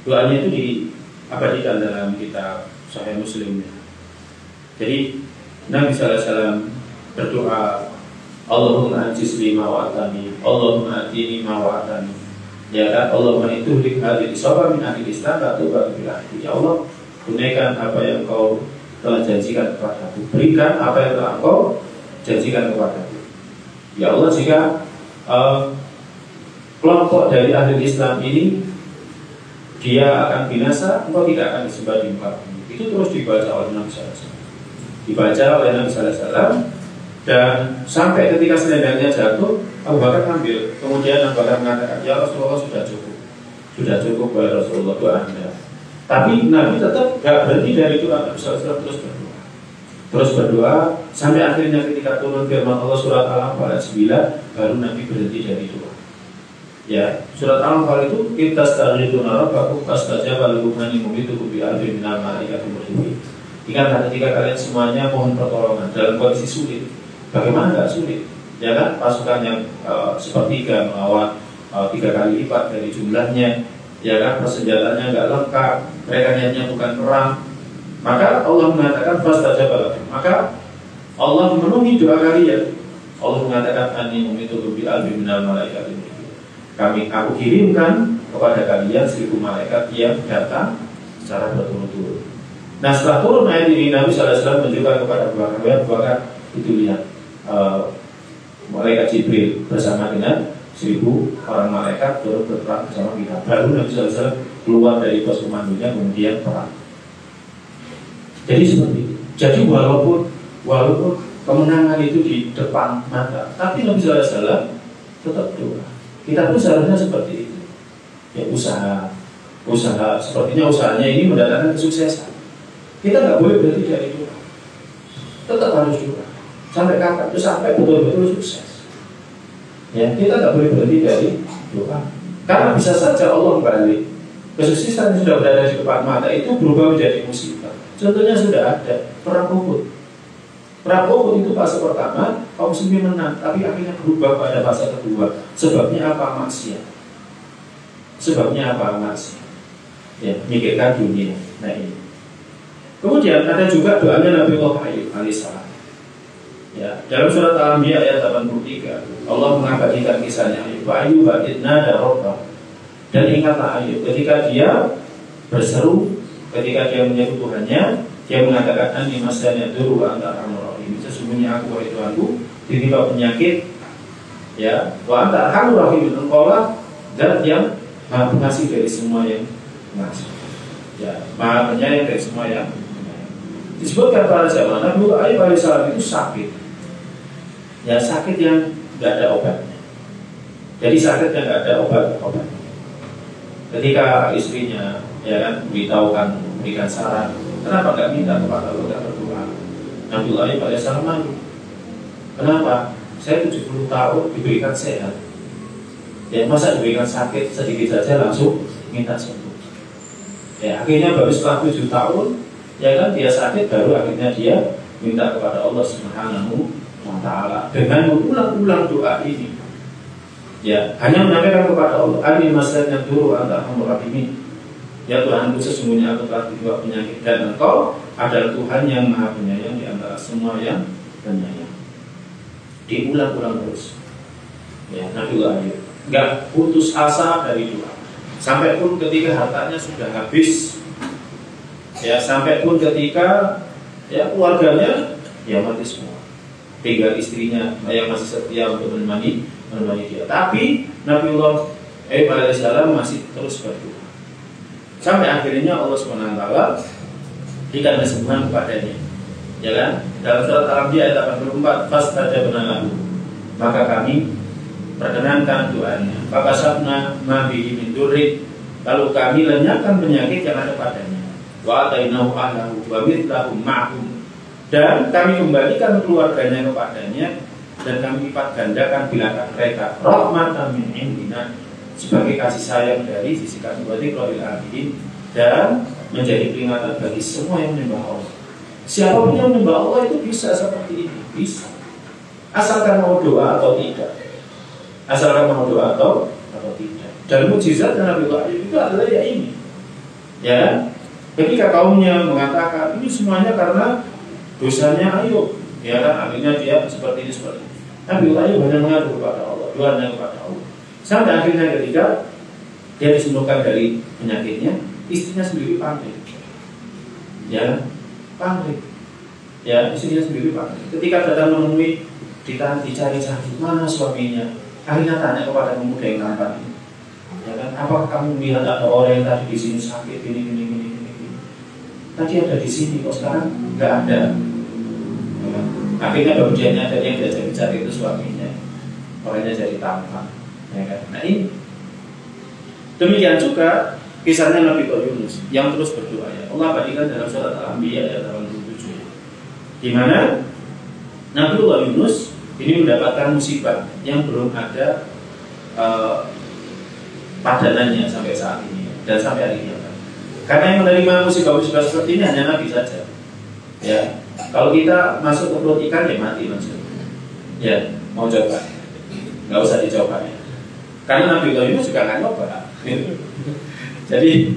Doanya itu diabadikan dalam kitab Sahih Muslim. Jadi Nabi SAW berdoa, Allahumma anjis lima wa'atani, Allahumma atini ma wa'atani. Ya kan, Allahumma itu hadil isaba min ahli Islam atau bagi ya Allah, tunaikan apa yang kau telah janjikan kepadaku, berikan apa yang telah kau janjikan kepadaku. Ya Allah, jika kelompok dari ahli Islam ini dia akan binasa, engkau tidak akan disembah di muka bumi. Itu terus dibaca oleh Nabi SAW. Dibaca oleh Nabi SAW, dan sampai ketika selendangnya jatuh, Abu Bakar ambil. Kemudian Abu Bakar mengatakan, ya Rasulullah sudah cukup ya Rasulullah doa Anda. Tapi Nabi tetap gak berhenti dari itu. Nabi SAW terus berdoa sampai akhirnya ketika turun firman Allah surat Al-Anfal 9, baru Nabi berhenti dari doa. Ya, surat Al-Anfal itu kita staghithuna rabbakum fastajaba lakum anni mumitukum bi alfin minal malaikati murdifin. Ingatlah ketika kalian semuanya mohon pertolongan dalam kondisi sulit. Bagaimana enggak sulit? Ya kan, pasukan yang sepertiga melawan 3 kali lipat dari jumlahnya, ya kan, persenjataannya enggak lengkap, mereka niatnya bukan perang. Maka Allah mengatakan fastajaba lakum. Maka Allah memenuhi doa kalian. Allah mengatakan anni mumitukum bi alfin minal malaikati murdifin. Aku kirimkan kepada kalian 1.000 malaikat yang datang secara berturut-turut. Nah setelah turun ayat ini, Nabi SAW menunjukkan kepada Abu Bakar itu lihat malaikat Jibril bersama dengan 1.000 orang malaikat turut berperang bersama kita. Baru Nabi SAW keluar dari pos komandonya kemudian perang. Jadi seperti itu. Jadi walaupun kemenangan itu di depan mata, tapi Nabi SAW tetap doa. Kita pun seharusnya seperti itu. Ya usaha sepertinya usahanya ini mendatangkan kesuksesan. Kita nggak boleh berhenti dari doa. Tetap harus doa. Sampai kapan? Sampai betul-betul sukses. Ya, kita nggak boleh berhenti dari doa. Karena bisa saja Allah balik. Kesuksesan yang sudah berada di depan mata itu berubah menjadi musibah. Contohnya sudah ada perang Uhud. Perang Uhud itu fase pertama kaum muslimin menang, tapi akhirnya berubah pada fase kedua. Sebabnya apa? Maksiat. Ya, memikirkan dunia. Nah ini. Kemudian ada juga doanya Nabi Allah alaihissalam. Ya, dalam surat Al-Anbiya ayat 83, Allah mengabadikan kisahnya Ayub. Ayub idnada rabbah. Dan ingatlah Ayub ketika dia berseru, ketika dia menyeru Tuhannya, dia mengatakan anni masani duru anta arhamur rahim. Sesungguhnya aku wahai Tuhanku ditimpa penyakit Ya, wa anta arhamur rahimin, engkaulah zat yang maha pengasih dari semua yang pengasih. Ya, maha penyayang dari semua yang penyayang. Disebutkan pada zaman Nabi Ayub alaihissalam itu sakit. Ya, sakit yang tidak ada obatnya. Jadi sakit yang tidak ada obatnya. Ketika istrinya ya kan beritahukan, memberikan saran, kenapa nggak minta kepada Allah, nggak berdoa? Nabi Ayub alaihissalam malu. Kenapa? Saya 70 tahun diberikan sehat. Ya, masa diberikan sakit sedikit saja langsung minta sembuh. Ya, akhirnya baru setelah 7 tahun, ya kan dia sakit, baru akhirnya dia minta kepada Allah Subhanahu wa Ta'ala dengan mengulang-ulang doa ini. Ya, hanya menyampaikan kepada Allah, "Ani masanya dulu anta arhamur rahimin." Ya Tuhanku, sesungguhnya aku telah dibawa penyakit dan Engkau adalah Tuhan yang maha penyayang di antara semua yang penyayang. Diulang-ulang terus. Ya, Nabi Ayub nggak putus asa dari doa. Sampai pun ketika hartanya sudah habis, ya sampai pun ketika ya keluarganya ya mati semua, tinggal istrinya yang masih setia untuk menemani dia. Tapi Nabiullah Ayub alaihissalam masih terus berdoa. Sampai akhirnya Allah SWT berikan kesembuhan kepadanya. Ya kan? Dalam surat Al-Anbiya ayat 84, fastajabna lahu, maka kami perkenankan doanya. Fakashafna ma bihi min durri, lalu kami lenyapkan penyakit yang ada padanya. Wa atainahu ahlahu wa mithlahum ma'hum, dan kami kembalikan keluarganya kepadanya, dan kami lipat gandakan bilangan mereka rahmatan min indina, sebagai kasih sayang dari sisi kami, wa dzikril abidin, dan menjadi peringatan bagi semua yang menyembah Allah. Siapapun yang menyembah Allah itu bisa seperti ini, bisa. Asalkan mau doa atau tidak. Asalkan mau doa atau tidak. Dan mukjizat Nabi Ayub itu adalah ya ini. Ya, ketika kaumnya mengatakan ini semuanya karena dosanya Ayub, ya kan, akhirnya dia seperti ini. Nabi Ayub hanya mengadu kepada Allah, doanya kepada Allah. Sampai akhirnya ketika dia disembuhkan dari penyakitnya, istrinya sendiri panik. Ya, panik. Ya, istrinya sendiri panik. Ketika datang menemui, dicari-cari mana suaminya. Akhirnya tanya kepada pemuda yang nampak ini. Ya kan, apakah kamu melihat ada orang yang tadi di sini sakit ini. Tadi ada di sini, kok sekarang nggak ada. Ya kan? Akhirnya baru dia nyadar yang dia cari itu suaminya. Orangnya jadi tampan. Ya kan? Nah ini. Demikian juga kisahnya Nabi Yunus yang terus berdoa, ya Allah berikan dalam surat Al-Anbiya ayat 87, di mana Nabi Yunus ini mendapatkan musibah yang belum ada padanannya sampai saat ini dan sampai hari ini. Karena yang menerima musibah-musibah seperti ini hanya Nabi saja. Ya, kalau kita masuk ke perut ikan ya mati langsung. Ya, mau coba? Nggak usah dicoba ya. Karena Nabi Yunus juga nggak coba. Jadi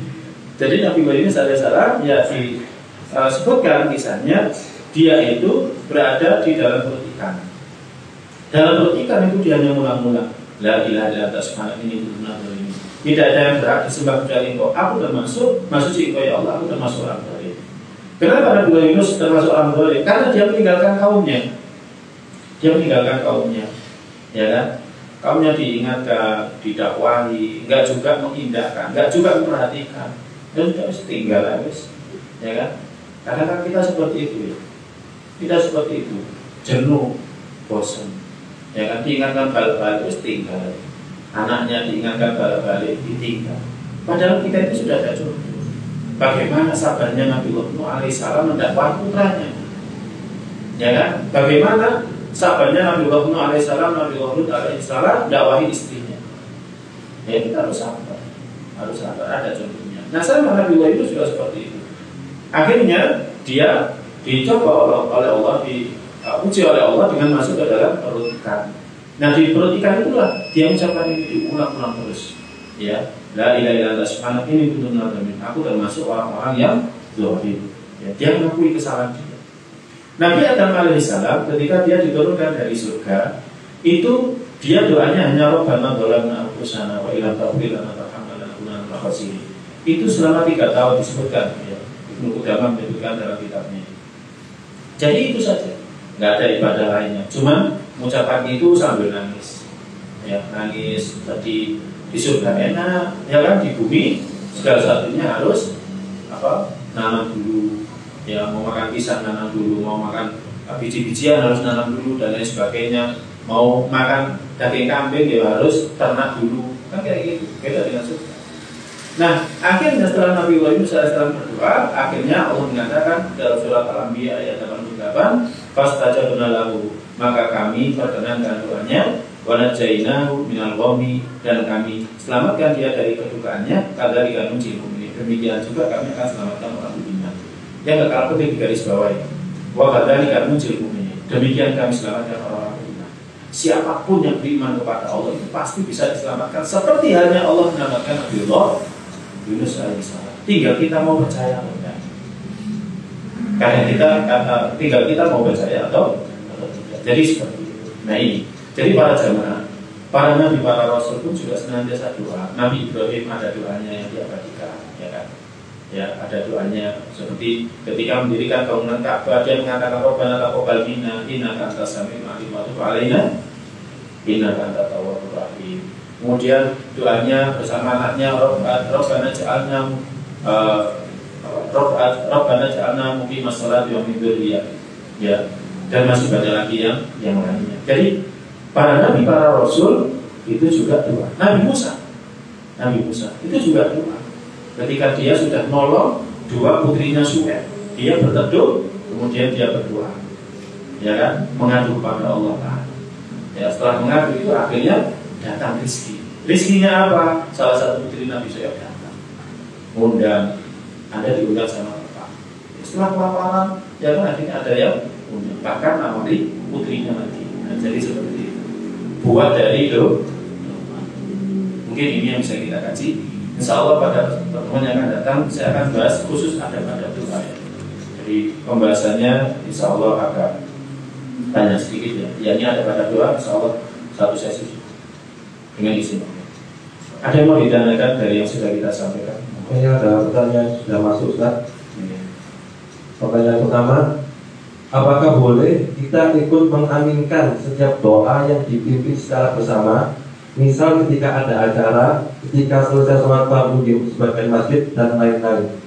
Nabi Yunus alaihissalam ya disebutkan kisahnya, dia itu berada di dalam perut ikan. Dalam perut ikan itu dia hanya mengulang-ulang, la ilaha illa anta subhanaka inni kuntu minadz dzalimin. Tidak ada yang berhak disembah kecuali Engkau. Aku termasuk Engkau ya Allah, aku termasuk orang zalim. Kenapa Nabi Yunus termasuk orang zalim? Karena dia meninggalkan kaumnya. Ya kan? Kaumnya diingatkan, didakwahi, enggak juga mengindahkan, enggak juga memperhatikan, dan sudah tinggal habis, ya kan? Karena kan kita seperti itu, ya. Kita seperti itu, jenuh, bosan, ya kan? Diingatkan balik-balik terus tinggal, anaknya diingatkan balik-balik ditinggal. Padahal kita itu sudah ada jodoh. Bagaimana sabarnya Nabi Nuh alaihissalam mendakwah putranya, ya kan? Bagaimana sahabatnya Nabi Nuh alaihissalam, Nabi Lut alaihissalam dakwahi istrinya. Ya kita harus sabar, ada contohnya. Nah sama Nabi itu juga seperti itu. Akhirnya dia dicoba oleh Allah, diuji oleh Allah dengan masuk ke dalam perut ikan. Nah di perut ikan itulah dia mengucapkan ini diulang-ulang terus. Ya, la ilaha illa anta subhanaka inni kuntu minadz dzalimin. Aku termasuk orang-orang yang zalim. Ya, dia mengakui kesalahan dia. Nabi Adam alaihissalam ketika dia diturunkan dari surga, itu dia doanya hanya Rabbana dzalamna anfusana wa illam taghfir lana wa tarhamna lanakunanna minal khasirin. Itu selama 3 tahun disebutkan, ya. Ibnu Qudamah menyebutkan dalam kitabnya. Jadi itu saja, nggak ada ibadah lainnya. Cuma mengucapkan itu sambil nangis. ya nangis tadi di surga enak, ya kan, di bumi segala satunya harus apa, nanam dulu, ya mau makan pisang nanam dulu, mau makan biji-bijian harus nanam dulu dan lain sebagainya, mau makan daging kambing ya harus ternak dulu, kan kayak gitu, beda dengan surga. Nah, akhirnya setelah Nabi Ibrahim SAW berdoa, akhirnya Allah mengatakan dalam surat Al-Anbiya ayat 88, fastajabna lahu, maka kami perkenankan doanya, wa najainahu minal ghammi, dan kami selamatkan dia dari kedukaannya, kadzalika nunjil mu'minin. Demikian juga kami akan selamatkan orang beriman. Yang kekal penting di garis bawah ini. Wa kadzalika nunjil mu'minin. Demikian kami selamatkan orang beriman. Siapapun yang beriman kepada Allah itu pasti bisa diselamatkan, seperti halnya Allah menyelamatkan Nabi Yunus alaihissalam. Tinggal kita mau percaya atau tidak. Karena tinggal kita mau percaya atau tidak. Jadi seperti itu. Nah ini. Jadi para jamaah, para nabi, para rasul pun juga senantiasa doa. Nabi Ibrahim ada doanya yang diabadikan, ya kan? Ya, ada doanya seperti ketika mendirikan bangunan Ka'bah, dia mengatakan Rabbana taqabbal minna innaka antas samiul alim wa tub alaina innaka antat tawwabur rahim. Kemudian doanya bersama anaknya Rabbana ja'alna muqimas sholati wa min dzurriyyatina, ya, dan masih banyak lagi yang lainnya. Jadi para nabi, para rasul itu juga doa. Nabi Musa itu juga doa. Ketika dia sudah nolong dua putrinya Syuaib, dia berteduh, kemudian dia berdoa, ya kan, mengadu kepada Allah. Ya, setelah mengadu itu akhirnya datang rezeki. Rezekinya apa? Salah satu putri Nabi Syuaib datang, undang, Anda diundang sama Bapak. Setelah kelaparan, ya kan, akhirnya ada yang undang, bahkan nawari putrinya lagi. Nah, jadi seperti itu. Buat dari itu, mungkin ini yang bisa kita kaji. Insya Allah pada pertemuan yang akan datang saya akan bahas khusus ada pada doa ya. Jadi pembahasannya insya Allah agak banyak sedikit ya. Yang ini ada pada doa, insya Allah satu sesi dengan izin. Ada yang mau ditanyakan dari yang sudah kita sampaikan? Ini ada pertanyaan yang sudah masuk, Ustaz. Pertanyaan pertama, apakah boleh kita ikut mengaminkan setiap doa yang dipimpin secara bersama? Misal ketika ada acara, ketika selesai sholat maghrib di sebagian masjid dan lain-lain.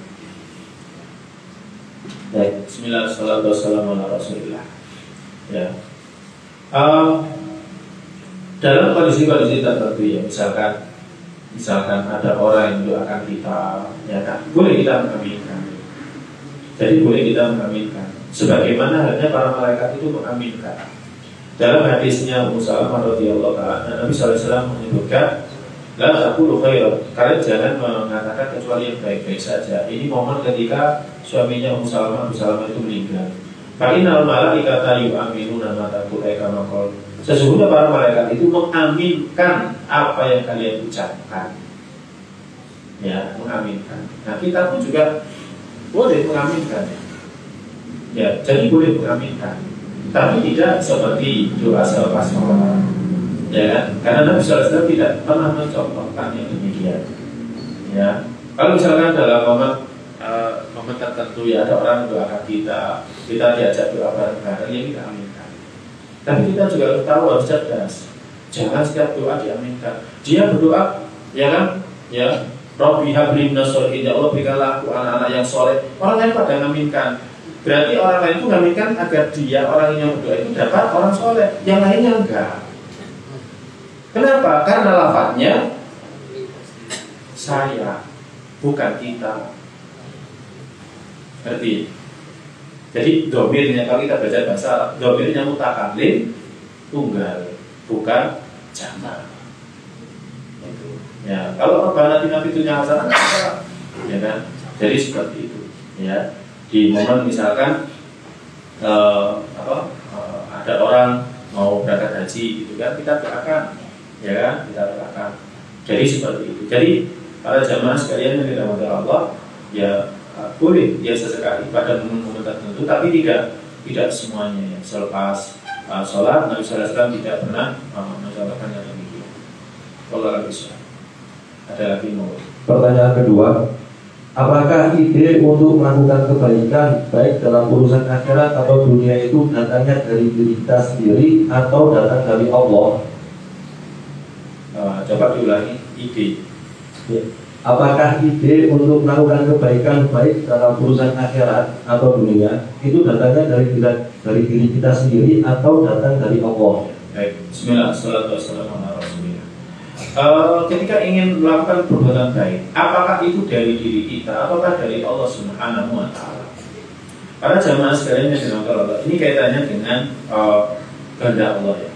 Baik, Bismillahirrahmanirrahim. Ya. Dalam kondisi-kondisi tertentu ya, misalkan ada orang yang mendoakan kita, ya kan, boleh kita mengaminkan. Jadi boleh kita mengaminkan. Sebagaimana halnya para malaikat itu mengaminkan. Dalam hadisnya Ummu Salamah radhiyallahu ta'ala, Nabi sallallahu alaihi wasallam menyebutkan, la taqulu khairan, kalian jangan mengatakan kecuali yang baik-baik saja. Ini momen ketika suaminya Ummu Salamah itu meninggal. Fa innal malaikata yu'minuna ma taqulu kama qala. Sesungguhnya para malaikat itu mengaminkan apa yang kalian ucapkan. Ya, mengaminkan. Nah, kita pun juga boleh mengaminkan. Ya, jadi boleh mengaminkan. Tapi tidak seperti doa selepas sholat, ya kan? Karena Nabi SAW tidak pernah mencontohkan yang demikian. Ya, kalau misalkan dalam momen tertentu ya ada orang mendoakan kita diajak doa bareng-bareng, ya kita aminkan. Tapi kita juga harus tahu, harus cerdas. Jangan setiap doa diaminkan. Dia berdoa, ya kan? Ya, Rabbi habli minas sholihin, ya Allah berikanlah aku anak-anak yang soleh. Orang lain pada ngaminkan. Berarti orang lain itu ngaminkan agar dia, orang yang berdoa itu dapat orang soleh, yang lainnya enggak. Kenapa? Karena lafadznya saya, bukan kita. Ngerti? Jadi domirnya, kalau kita baca bahasa Arab, domirnya mutakalim tunggal, bukan jamak. Ya, kalau Rabbana atina fid dunya hasanah, ya kan? Jadi seperti itu, ya. Di momen misalkan ada orang mau berangkat haji gitu kan, kita doakan, ya kan, kita doakan. Jadi seperti itu. Jadi para jamaah sekalian yang dirahmati Allah, ya boleh ya sesekali pada momen-momen tertentu, tapi tidak semuanya ya. Selepas sholat Nabi sallallahu alaihi wasallam tidak pernah mencontohkan yang demikian. Kalau bisa ada lagi mau. Pertanyaan kedua, apakah ide untuk melakukan kebaikan baik dalam urusan akhirat atau dunia itu datangnya dari diri kita sendiri atau datang dari Allah? Coba diulangi ide. Ya. Apakah ide untuk melakukan kebaikan baik dalam urusan akhirat atau dunia itu datangnya dari diri kita sendiri atau datang dari Allah? Baik, Bismillah, salatu wassalamu ala Rasulillah. Ketika ingin melakukan perbuatan baik, apakah itu dari diri kita ataukah dari Allah Subhanahu wa Ta'ala? Para jamaah sekalian yang dirahmati Allah, ini kaitannya dengan kehendak Allah ya.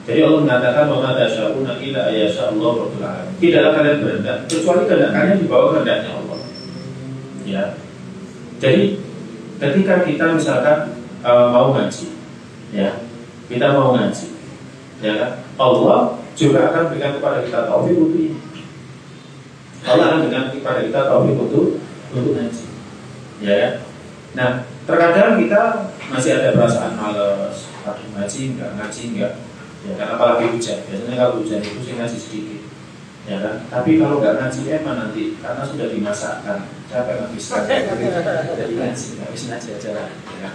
Jadi Allah mengatakan wa ma tasyauna illa ayyasha Allah rabbul alamin. Tidaklah kalian berkehendak kecuali kehendak kalian di bawah kehendaknya Allah. Ya. Jadi ketika kita misalkan mau ngaji, ya, kita mau ngaji, ya kan? Allah juga akan berikan kepada kita taufik untuk ini. Allah akan berikan kepada kita taufik untuk ngaji, ya kan? Nah, terkadang kita masih ada perasaan malas, ngaji enggak. Ya kan, apalagi hujan. Biasanya kalau hujan itu sih ngaji sedikit, ya kan. Tapi kalau nggak ngaji emang nanti karena sudah dimasakkan capek nggak bisa. Jadi ngaji nggak bisa ngaji aja lah. Ya.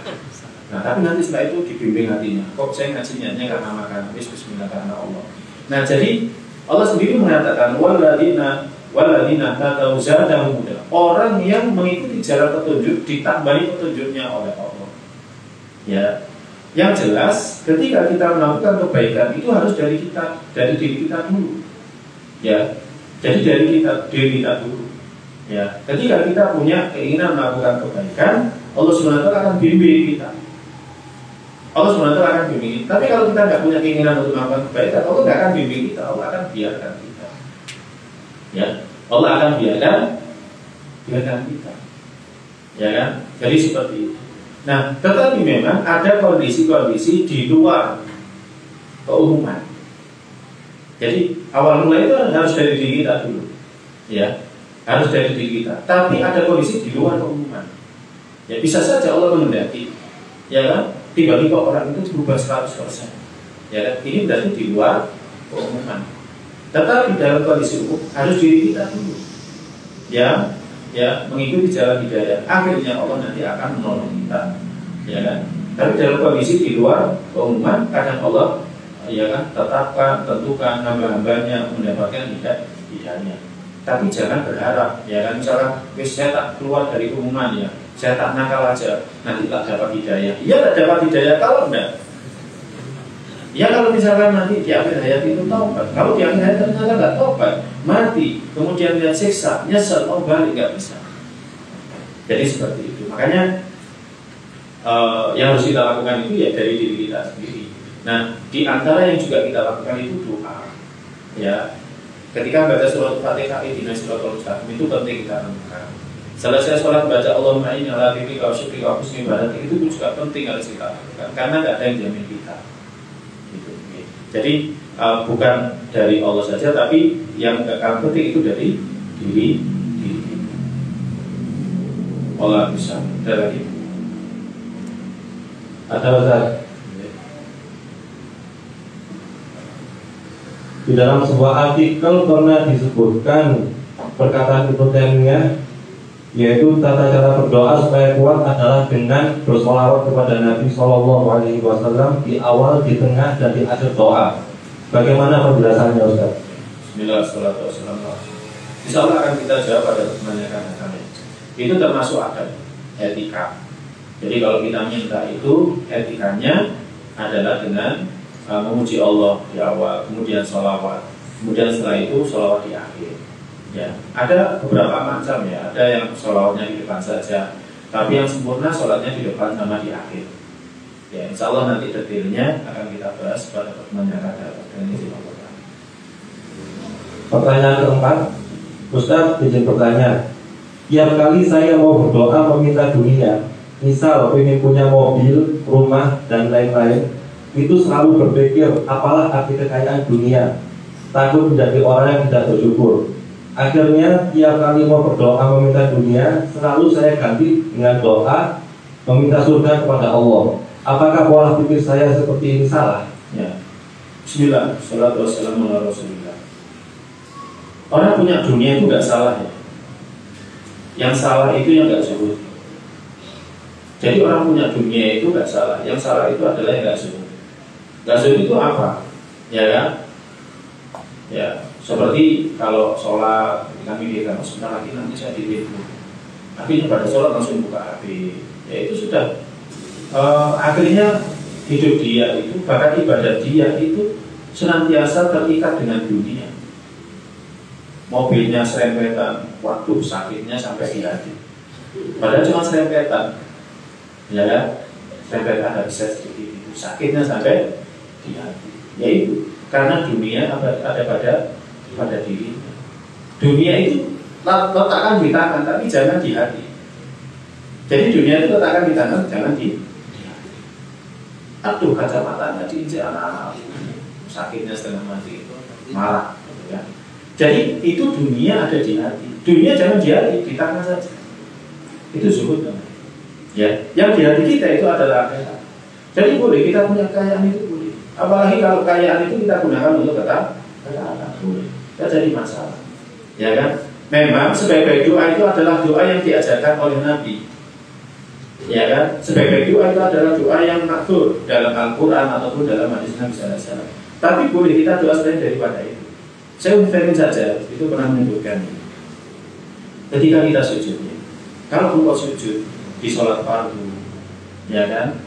Nah tapi nanti setelah itu dibimbing hatinya. Kok saya ngajinya karena makan habis Bismillah karena Allah. Nah jadi Allah sendiri mengatakan waladina tatau zadahum huda. Orang yang mengikuti jalan petunjuk ditambahi petunjuknya oleh Allah. Ya. Yang jelas, ketika kita melakukan kebaikan itu harus dari diri kita dulu, ya. Jadi dari diri kita dulu, ya. Ketika kita punya keinginan melakukan kebaikan, Allah SWT akan bimbing kita. Allah SWT akan bimbing kita. Tapi kalau kita tidak punya keinginan untuk melakukan kebaikan, Allah tidak akan bimbing kita. Allah akan biarkan kita, ya. Allah akan biarkan kita, ya kan? Jadi seperti itu. Nah, tetapi memang ada kondisi-kondisi di luar keumuman. Jadi awal mula itu harus dari diri kita dulu, ya, harus dari diri kita. Tapi ada kondisi di luar keumuman. Ya bisa saja Allah menghendaki, ya kan? Tiba-tiba orang itu berubah 100%, ya kan? Ini berarti di luar keumuman. Tetapi dalam kondisi umum harus diri kita dulu, ya. Ya, mengikuti jalan hidayah, akhirnya Allah nanti akan menolong kita, ya kan? Tapi dalam kondisi di luar keumuman, kadang Allah, ya kan, tetapkan, tentukan hamba-hambanya mendapatkan hidayahnya. Tapi jangan berharap, ya kan? Misalkan, saya tak keluar dari keumuman ya, saya tak nakal aja, nanti tak dapat hidayah. Iya tak dapat hidayah kalau enggak. Ya kalau misalkan nanti di akhir hayat itu taubat, kalau di akhir hayat ternyata nggak taubat, mati, kemudian lihat siksa, nyesel, mau balik nggak bisa. Jadi seperti itu. Makanya yang harus kita lakukan itu ya dari diri kita sendiri. Nah, di antara yang juga kita lakukan itu doa. Ya, ketika baca surat Fatihah ini suratul mustaqim itu penting kita lakukan. Selesai sholat baca Allahumma inni ala dzikrika wa syukrika wa husni ibadatik itu juga penting harus kita lakukan karena nggak ada yang jamin kita. Jadi bukan dari Allah saja, tapi yang akan penting itu dari diri kita. Allah bisa. Ada lagi? Ada Ustaz. Di dalam sebuah artikel pernah disebutkan perkataan Ibnu Taimiyah, yaitu tata cara berdoa supaya kuat adalah dengan bersolawat kepada Nabi SAW di awal, di tengah, dan di akhir doa. Bagaimana penjelasannya Ustaz? Bismillahirrahmanirrahim. Insya Allah akan kita jawab pada pertanyaan kami. Itu termasuk adab, etika. Jadi kalau kita minta itu etikanya adalah dengan memuji Allah di awal, kemudian sholawat, kemudian setelah itu sholawat di akhir. Ya, ada beberapa macam ya. Ada yang sholawatnya di depan saja, tapi yang sempurna sholatnya di depan sama di akhir. Ya, insya Allah nanti detailnya akan kita bahas pada pertemuan yang akan datang. Pertanyaan keempat, Ustaz izin bertanya. Tiap kali saya mau berdoa meminta dunia, misal ingin punya mobil, rumah, dan lain-lain, itu selalu berpikir apalah arti kekayaan dunia. Takut menjadi orang yang tidak bersyukur. Akhirnya tiap kali mau berdoa meminta dunia, selalu saya ganti dengan doa meminta surga kepada Allah. Apakah pola pikir saya seperti ini salah? Ya. Bismillah, salatu wassalamu ala Rasulillah. Orang punya dunia itu nggak salah ya. Yang salah itu yang nggak zuhud. Jadi orang punya dunia itu nggak salah. Yang salah itu adalah yang nggak zuhud. Nggak zuhud itu apa? Ya kan? Ya, seperti kalau sholat kita mikirkan sebentar lagi nanti saya tidur. Akhirnya pada sholat langsung buka HP. Ya itu sudah akhirnya hidup dia itu, bahkan ibadah dia itu senantiasa terikat dengan dunia. Mobilnya serempetan, waduh sakitnya sampai di hati. Padahal cuma serempetan, ya kan? Serempetan ada bisa sedikit itu, sakitnya sampai di hati. Yaitu karena dunia ada pada dirinya. Dunia itu letakkan di tangan, tapi jangan di hati. Jadi dunia itu letakkan di tangan, jangan di hati. Aduh, kacamatanya diinjak anak, sakitnya setengah mati, marah. Ya. Jadi itu dunia ada di hati. Dunia jangan di hati, di tangan saja. Itu zuhud namanya. Ya, yang di hati kita itu adalah akhirat. Jadi boleh kita punya kekayaan itu boleh. Apalagi kalau kekayaan itu kita gunakan untuk kata boleh. Tidak jadi masalah. Ya kan? Memang sebaik-baik doa itu adalah doa yang diajarkan oleh Nabi. Ya kan? Sebaik-baik doa itu adalah doa yang maksud dalam Al-Quran ataupun dalam hadis Nabi SAW. Tapi boleh kita doa selain daripada itu. Saya umumkan saja, itu pernah menyebutkan ketika kita sujud, kalau engkau sujud di sholat fardu, ya kan,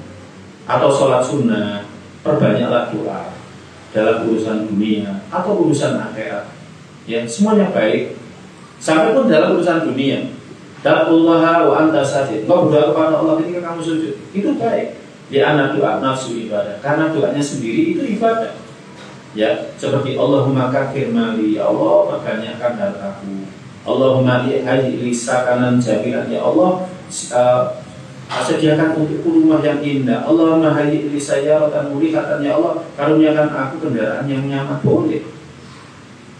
atau sholat sunnah, perbanyaklah doa dalam urusan dunia atau urusan akhirat, ya semuanya baik. Sampai pun dalam urusan dunia, daqullaha wa anta sajid, engkau berdoa kepada Allah ketika kamu sujud, itu baik. Ya anak doa nafsu ibadah, karena doanya sendiri itu ibadah. Ya, seperti Allahumma kafir mali, ya Allah banyakkan hartaku. Allahumma hayyi sakanan jabilan, ya Allah sediakan untukku rumah yang indah. Allahumma hayyi sayyaratan murihatan, ya Allah karuniakan aku kendaraan yang nyaman. Boleh.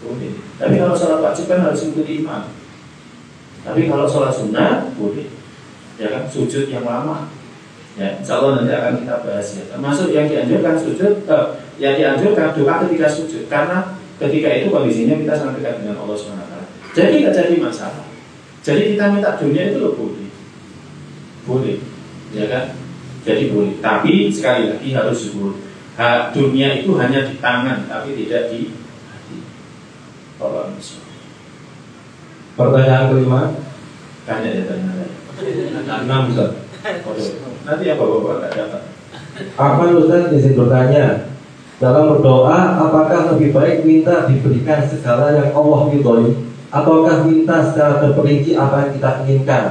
Boleh. Tapi kalau sholat wajib kan harus ikuti imam. Tapi kalau sholat sunnah boleh. Ya kan, sujud yang lama. Ya, insya Allah nanti akan kita bahas ya. Termasuk yang dianjurkan sujud, yang dianjurkan doa ketika sujud, karena ketika itu kondisinya kita sangat dekat dengan Allah SWT. Jadi tidak jadi masalah. Jadi kita minta dunia itu loh boleh, boleh, ya kan? Jadi boleh. Tapi sekali lagi harus zuhud. Dunia itu hanya di tangan, tapi tidak di hati. Kalau misalnya. Pertanyaan kelima. Tanya ya tanya. 6 Ustaz. Nanti ya bapak-bapak nggak dapat. Ahmad Ustaz izin bertanya, dalam berdoa apakah lebih baik minta diberikan segala yang Allah ridhoi, ataukah minta secara terperinci apa yang kita inginkan,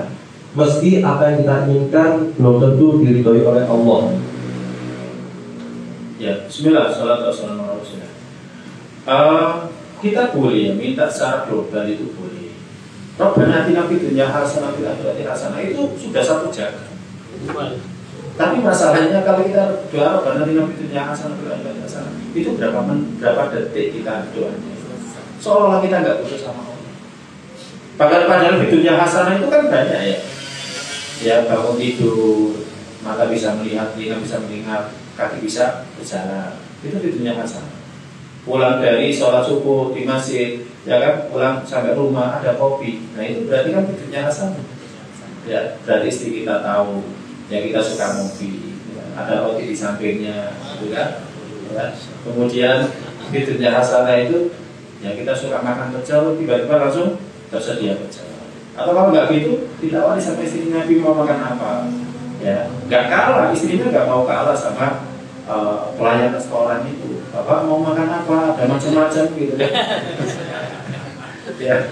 meski apa yang kita inginkan belum tentu diridhoi oleh Allah? Ya, bismillah, salatu wassalamu ala rasulillah. Kita boleh ya minta secara global, itu boleh. Rabbana atina fid dunya hasanah wa fil akhirati hasanah, itu sudah satu jagat. Tapi masalahnya kalau kita doa Rabbana atina fid dunya hasanah wa fil akhirati hasanah, itu berapa detik kita doanya, seolah kita nggak butuh sama Allah. Padahal fid dunya hasanah itu kan banyak ya. Ya, bangun tidur, mata bisa melihat, telinga bisa mendengar, kaki bisa berjalan, itu fid dunya hasanah. Pulang dari sholat subuh di masjid, ya kan, pulang sampai rumah ada kopi, nah itu berarti kan fid dunya hasanah. Ya, berarti istri kita tahu, ya kita suka ngopi, ya, ada roti di sampingnya, gitu kan? Ya. Kemudian fid dunya hasanah itu, ya kita suka makan pecel, tiba-tiba langsung tersedia pecel. Atau kalau nggak gitu, ditawari sama istrinya, Nabi mau makan apa? Ya, nggak kalah, istrinya nggak mau kalah sama pelayan restoran itu. Bapak mau makan apa? Ada macam-macam gitu kan? Ya,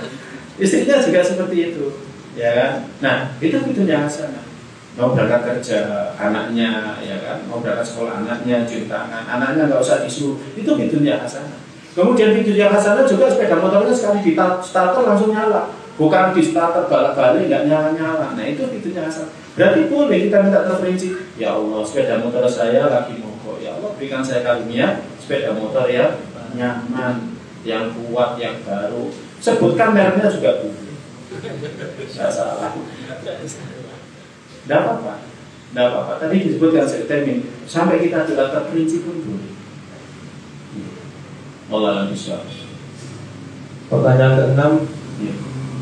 istrinya juga seperti itu, ya kan? Nah, itu fitunya hasanah. Mau berangkat kerja anaknya, ya kan? Mau berangkat sekolah anaknya, cium tangan, anaknya nggak usah disuruh. Itu fitunya hasanah. Kemudian fitunya hasanah juga sepeda motornya sekali di starter langsung nyala. Bukan di starter balik-balik nggak nyala-nyala. Nah itu fitunya hasanah. Berarti boleh kita minta terperinci. Ya Allah, sepeda motor saya lagi mogok. Ya Allah, berikan saya karunia sepeda motor yang nyaman, yang kuat, yang baru. Sebutkan mereknya juga boleh. Tidak salah. Tidak apa-apa. Tidak apa-apa. Tadi disebutkan termin. Sampai kita tidak terperinci pun boleh. Allah bisa. Pertanyaan ke-6. Ya.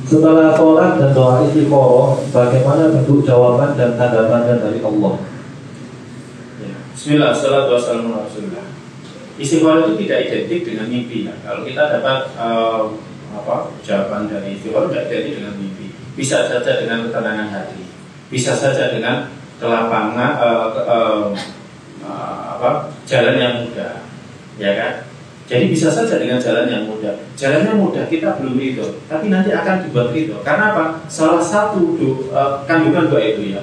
Setelah sholat dan doa istiqoroh, bagaimana bentuk jawaban dan tanda tanya dari Allah? Ya. Bismillah, salatu wassalamu ala rasulillah. Istighfar itu tidak identik dengan mimpi. Ya. Kalau kita dapat jawaban dari istighfar tidak identik dengan mimpi. Bisa saja dengan ketenangan hati, bisa saja dengan kelapangan, jalan yang mudah, ya kan? Jadi bisa saja dengan jalan yang mudah. Jalannya mudah kita belum ridho, tapi nanti akan dibuat ridho. Karena apa? Salah satu kandungan doa itu ya.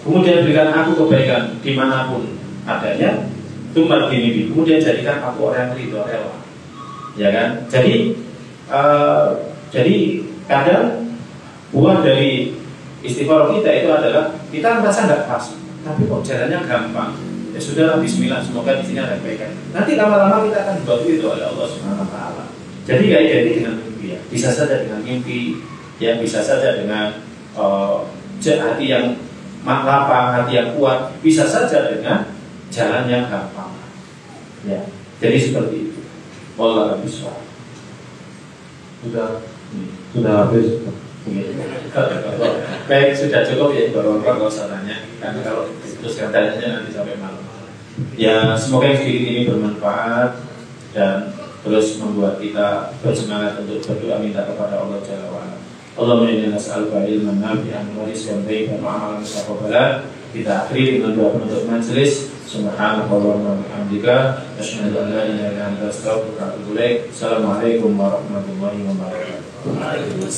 Kemudian berikan aku kebaikan dimanapun adanya, tumbat gini, kemudian jadikan aku orang yang ridho rela, ya kan? Jadi kadang buah dari istighfar kita itu adalah kita merasa nggak pas, tapi kok jalannya gampang. Ya sudah, Bismillah, semoga di sini ada kebaikan. Nanti lama-lama kita akan dibantu itu oleh Allah Subhanahu Wa Taala. Jadi nggak identik dengan mimpi ya. Bisa saja dengan mimpi, ya bisa saja dengan hati yang lapang, hati yang kuat, bisa saja dengan jalan yang gampang. Ya, jadi seperti itu. Wallahu a'lam. Sudah habis. Baik, sudah cukup ya Bapak-bapak, nggak usah tanya. Karena kalau teruskan tanyanya nanti sampai malam. Ya, semoga yang sedikit ini bermanfaat dan terus membuat kita bersemangat untuk berdoa minta kepada Allah Jalla wa'ala. Allahumma inna nas'aluka ilman nafi'an wa rizqan thayyiban wa amalan mutaqabbalan. Kita akhiri dengan doa penutup majelis. Subhanallahumma wa bihamdika asyhadu an la ilaha illa anta astaghfiruka wa atubu ilaik. Assalamualaikum warahmatullahi wabarakatuh.